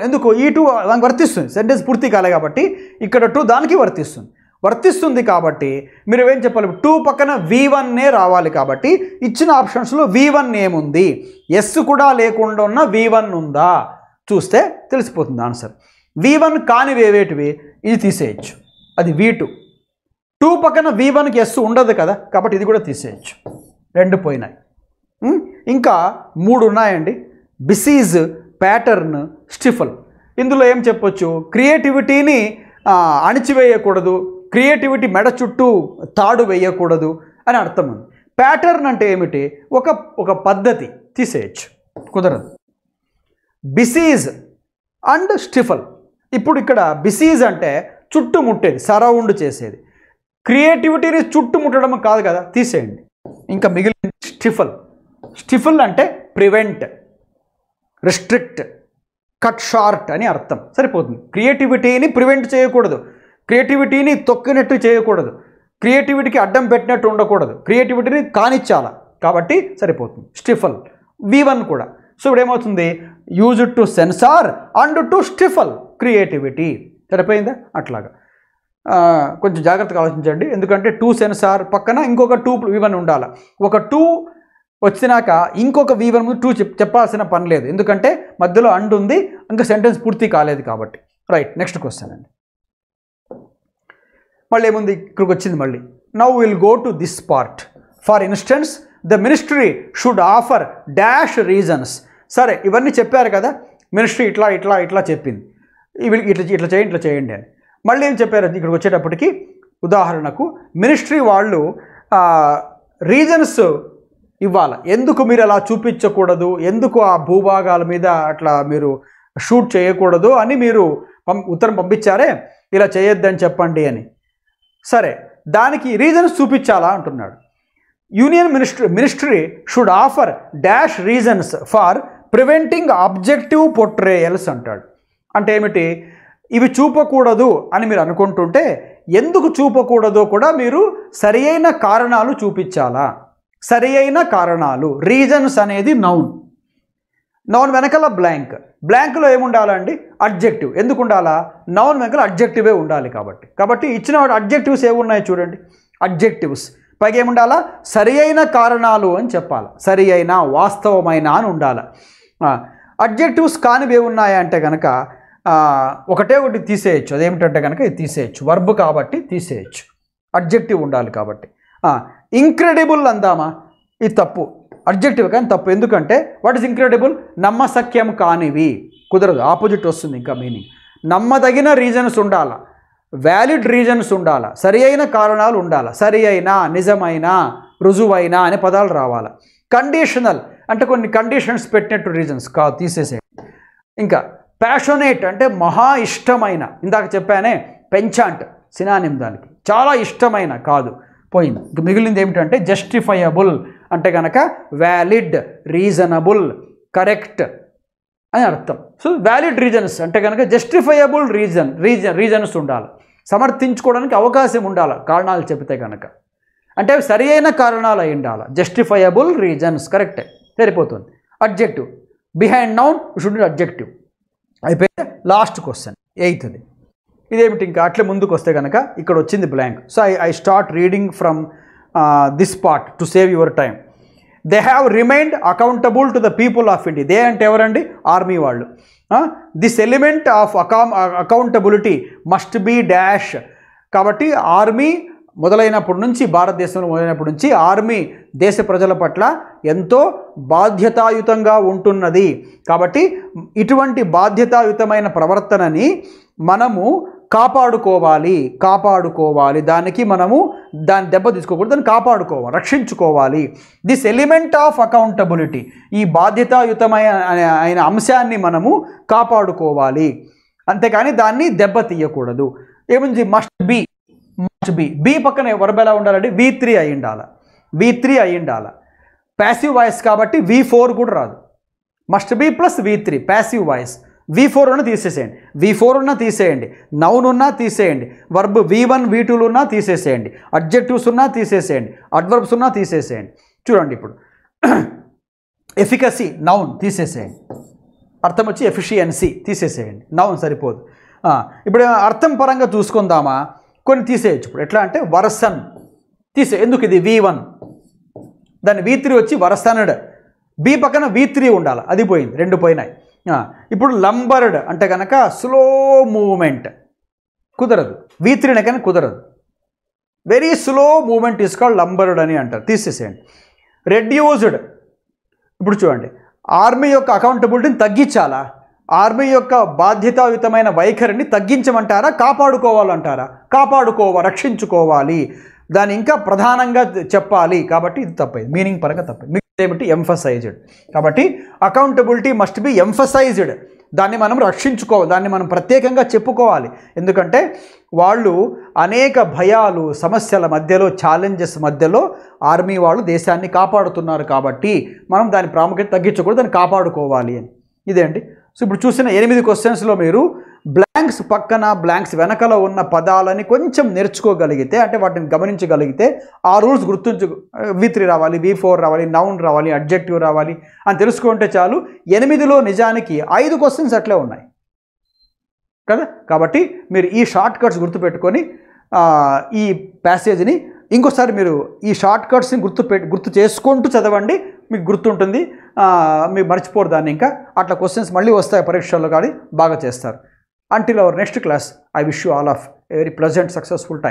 ఎందుకు ఈ 2 దానికి వర్తిస్తుంది, సెంటెన్స్ పూర్తి కాలే కాబట్టి ఇక్కడ 2 దానికి వర్తిస్తుంది కాబట్టి మీరు ఏం చెప్పాలి, 2 పక్కన V1 రావాలి. కాబట్టి ఇచ్చిన ఆప్షన్స్లో V1 ఏముంది, ఎస్ కూడా లేకుండా ఉన్న V1 ఉందా చూస్తే తెలిసిపోతుంది ఆన్సర్. V1 కానివి ఏవేటివి ఇది తీసేయచ్చు, అది V2. 2 పక్కన V1కి ఎస్ ఉండదు కదా కాబట్టి ఇది కూడా తీసేయచ్చు. 2 పోయినాయి. ఇంకా 3 ఉన్నాయండి, బిసీజ్, ప్యాటర్న్, స్టిఫల్. ఇందులో ఏం చెప్పొచ్చు, క్రియేటివిటీని అణిచివేయకూడదు, క్రియేటివిటీ మెడ చుట్టూ తాడు వేయకూడదు అని అర్థం ఉంది. ప్యాటర్న్ అంటే ఏమిటి, ఒక పద్ధతి, తీసేయచ్చు, కుదరదు. Besiege and stifle. ఇప్పుడు ఇక్కడ బిసీజ్ అంటే చుట్టుముట్టేది, సరౌండ్ చేసేది. క్రియేటివిటీని చుట్టుముట్టడం కాదు కదా, తీసేయండి. ఇంకా మిగిలిన స్టిఫల్ అంటే ప్రివెంట్, రిస్ట్రిక్ట్, కట్ షార్ట్ అని అర్థం, సరిపోతుంది. క్రియేటివిటీని ప్రివెంట్ చేయకూడదు, క్రియేటివిటీని తొక్కినట్టు చేయకూడదు, క్రియేటివిటీకి అడ్డం పెట్టినట్టు ఉండకూడదు, క్రియేటివిటీని కానిచ్చాలా, కాబట్టి సరిపోతుంది స్టిఫల్. V1 కూడా. సో ఇప్పుడు ఏమవుతుంది, use to censor and to stifle creativity. సరిపోయిందా? అట్లాగా కొంచెం జాగ్రత్తగా ఆలోచించండి, ఎందుకంటే 2 సెన్సార్ పక్కన ఇంకొక 2 V1 ఉండాలి. ఒక 2 వచ్చినాక ఇంకొక V1 ముందు 2 చెప్పాల్సిన పని లేదు, ఎందుకంటే మధ్యలో అండ్ ఉంది, ఇంకా సెంటెన్స్ పూర్తి కాలేదు కాబట్టి. రైట్, నెక్స్ట్ క్వశ్చన్ అండి. మళ్ళీ ఏముంది, ఇక్కడికి వచ్చింది మళ్ళీ. Now will go to this part. For instance the ministry should offer dash reasons. సరే, ఇవన్నీ చెప్పారు కదా, మినిస్ట్రీ ఇట్లా చెప్పింది, ఇట్లా చేయండి అని. మళ్ళీ ఏం చెప్పారు ఇక్కడికి వచ్చేటప్పటికి, ఉదాహరణకు మినిస్ట్రీ వాళ్ళు రీజన్స్ ఇవ్వాలి, ఎందుకు మీరు అలా చూపించకూడదు, ఎందుకు ఆ భూభాగాల మీద అట్లా మీరు షూట్ చేయకూడదు అని మీరు ఉత్తరం పంపించారే, ఇలా చేయొద్దని చెప్పండి అని. సరే, దానికి రీజన్స్ చూపించాలా అంటున్నాడు. Union ministry should offer dash reasons for preventing objective portrayals అంటాడు. అంటే ఏమిటి? ఇవి చూపకూడదు అని మీరు అనుకుంటుంటే ఎందుకు చూపకూడదో కూడా మీరు సరి అయిన కారణాలు చూపించాలా. సరి అయిన కారణాలు, రీజన్స్ అనేది నౌన్. నౌన్ వెనకాల బ్లాంక్. బ్లాంక్లో ఏముండాలండి? అడ్జెక్టివ్. ఎందుకు ఉండాలా? నౌన్ వెనకాల అడ్జెక్టివే ఉండాలి. కాబట్టి ఇచ్చిన వాడు అడ్జెక్టివ్స్ ఏమున్నాయి చూడండి. అడ్జెక్టివ్స్ పైగా ఏముండాలా? సరి అయిన కారణాలు అని చెప్పాలి. సరి అయిన, వాస్తవమైన అని ఉండాలి. అడ్జెక్టివ్స్ కానివి ఏమున్నాయి అంటే కనుక ఒకటే ఒకటి తీసేయచ్చు. అదేమిటంటే కనుక ఇది తీసేయచ్చు. వర్బ్ కాబట్టి తీసేయచ్చు. అడ్జెక్టివ్ ఉండాలి కాబట్టి. ఇంక్రెడిబుల్ అందామా? ఇది తప్పు. అడ్జెక్టివ్ కానీ తప్పు. ఎందుకంటే వాట్ ఇస్ ఇంక్రెడిబుల్? నమ్మశక్యం కానివి. కుదరదు, ఆపోజిట్ వస్తుంది ఇంకా మీనింగ్. నమ్మదగిన రీజన్స్ ఉండాలి, వ్యాలిడ్ రీజన్స్ ఉండాలి, సరి అయిన కారణాలు ఉండాలి. సరి అయిన, నిజమైన, రుజువైన అనే పదాలు రావాలి. కండిషనల్ అంటే కొన్ని కండిషన్స్ పెట్టినట్టు రీజన్స్ కాదు, తీసేసే. ఇంకా ప్యాషనేట్ అంటే మహా ఇష్టమైన. ఇందాక చెప్పానే పెంచాంట్ సినానిమ్ దానికి. చాలా ఇష్టమైన కాదు, పోయింది. ఇంక మిగిలింది ఏమిటంటే జస్టిఫైయబుల్ అంటే కనుక వ్యాలిడ్, రీజనబుల్, కరెక్ట్ అని అర్థం. సో వ్యాలిడ్ రీజన్స్ అంటే కనుక జస్టిఫైయబుల్ రీజన్స్ ఉండాలి. సమర్థించుకోవడానికి అవకాశం ఉండాలి కారణాలు చెబితే కనుక. అంటే సరి అయిన కారణాలు అయి ఉండాలి. జస్టిఫైయబుల్ రీజన్స్ కరెక్టే, సరిపోతుంది. Adjective behind noun should adjective. అయిపోయింది. Last question, 8th. ఇదేమిటి? ఇంకా అట్లే ముందుకు వస్తే కనుక ఇక్కడ వచ్చింది blank. So I start reading from this part to save your time. They have remained accountable to the people of India. They అంటే ఎవరండి? ఆర్మీ వాళ్ళు. This element of accountability must be dash. కాబట్టి ఆర్మీ మొదలైనప్పటి నుంచి, భారతదేశంలో మొదలైనప్పటి నుంచి ఆర్మీ దేశ ప్రజల పట్ల ఎంతో బాధ్యతాయుతంగా ఉంటున్నది. కాబట్టి ఇటువంటి బాధ్యతాయుతమైన ప్రవర్తనని మనము కాపాడుకోవాలి. దానికి మనము దాన్ని దెబ్బ తీసుకోకూడదు, దాన్ని కాపాడుకోవాలి, రక్షించుకోవాలి. దిస్ ఎలిమెంట్ ఆఫ్ అకౌంటబిలిటీ, ఈ బాధ్యతాయుతమైన అంశాన్ని మనము కాపాడుకోవాలి, అంతేకాని దాన్ని దెబ్బ తీయకూడదు. ఏముంది? Must be. బి పక్కన వర్బ్ ఎలా ఉండాలంటే V3 అయి ఉండాలి. ప్యాసివ్ వాయిస్ కాబట్టి V4 కూడా రాదు. Must be plus V3 passive voice. V4 ఉన్న తీసేసేయండి, V4 ఉన్నా తీసేయండి, నౌన్ ఉన్నా తీసేయండి, వర్బ్ V1 V2 ఉన్నా తీసేసేయండి, అడ్జెక్టివ్స్ ఉన్నా తీసేసేయండి, అడ్వర్బ్స్ ఉన్నా తీసేసేయండి. చూడండి ఇప్పుడు ఎఫికసీ నౌన్ తీసేసేయండి, అర్థం వచ్చి ఎఫిషియన్సీ తీసేసేయండి, నౌన్ సరిపోదు. ఇప్పుడు అర్థం పరంగా చూసుకుందామా? కొన్ని తీసేయచ్చు. ఇప్పుడు ఎట్లా అంటే వరసన్ ఎందుకు? ఇది V1, దాన్ని V3 వచ్చి వరసనడ్. బి పక్కన V3 ఉండాలి, అది పోయింది, 2 పోయినాయి. ఇప్పుడు లంబర్డ్ అంటే కనుక స్లో మూవ్మెంట్, కుదరదు. V3 కానీ కుదరదు. Very slow movement is called lumbered అని అంటారు, తీసేసేయండి. రెడ్యూస్డ్. ఇప్పుడు చూడండి, ఆర్మీ యొక్క అకౌంటబిలిటీని తగ్గించాలా? ఆర్మీ యొక్క బాధ్యతాయుతమైన వైఖరిని తగ్గించమంటారా, కాపాడుకోవాలంటారా? రక్షించుకోవాలి, దాన్ని ఇంకా ప్రధానంగా చెప్పాలి. కాబట్టి ఇది తప్పేది, మీనింగ్ పరంగా తప్పేది. మిగతా ఏమిటి? ఎంఫసైజ్డ్. కాబట్టి అకౌంటబిలిటీ మస్ట్ బి ఎంఫసైజ్డ్. దాన్ని మనం రక్షించుకోవాలి, దాన్ని మనం ప్రత్యేకంగా చెప్పుకోవాలి. ఎందుకంటే వాళ్ళు అనేక భయాలు, సమస్యల మధ్యలో, ఛాలెంజెస్ మధ్యలో ఆర్మీ వాళ్ళు దేశాన్ని కాపాడుతున్నారు. కాబట్టి మనం దాని ప్రాముఖ్యత తగ్గించకూడదు, దాన్ని కాపాడుకోవాలి అని. ఇదేంటి? సో ఇప్పుడు చూసిన 8 క్వశ్చన్స్లో మీరు బ్లాంక్స్ పక్కన, బ్లాంక్స్ వెనకలో ఉన్న పదాలని కొంచెం నేర్చుకోగలిగితే, అంటే వాటిని గమనించగలిగితే, ఆ రూల్స్ V3 రావాలి, V4 రావాలి, నౌన్ రావాలి, అడ్జెక్టివ్ రావాలి అని తెలుసుకుంటే చాలు. 8లో నిజానికి 5 క్వశ్చన్స్ అట్లే ఉన్నాయి కదా. కాబట్టి మీరు ఈ షార్ట్ కట్స్ గుర్తుపెట్టుకొని ఈ ప్యాసేజ్ని ఇంకోసారి మీరు ఈ షార్ట్ కట్స్ని గుర్తు చేసుకుంటూ చదవండి, మీకు గుర్తుంటుంది. మీరు మర్చిపోరు దాన్ని. ఇంకా అట్లా క్వశ్చన్స్ మళ్ళీ వస్తాయి పరీక్షల్లో, కానీ బాగా చేస్తారు. Until our next class, I wish you all of a very pleasant, successful time.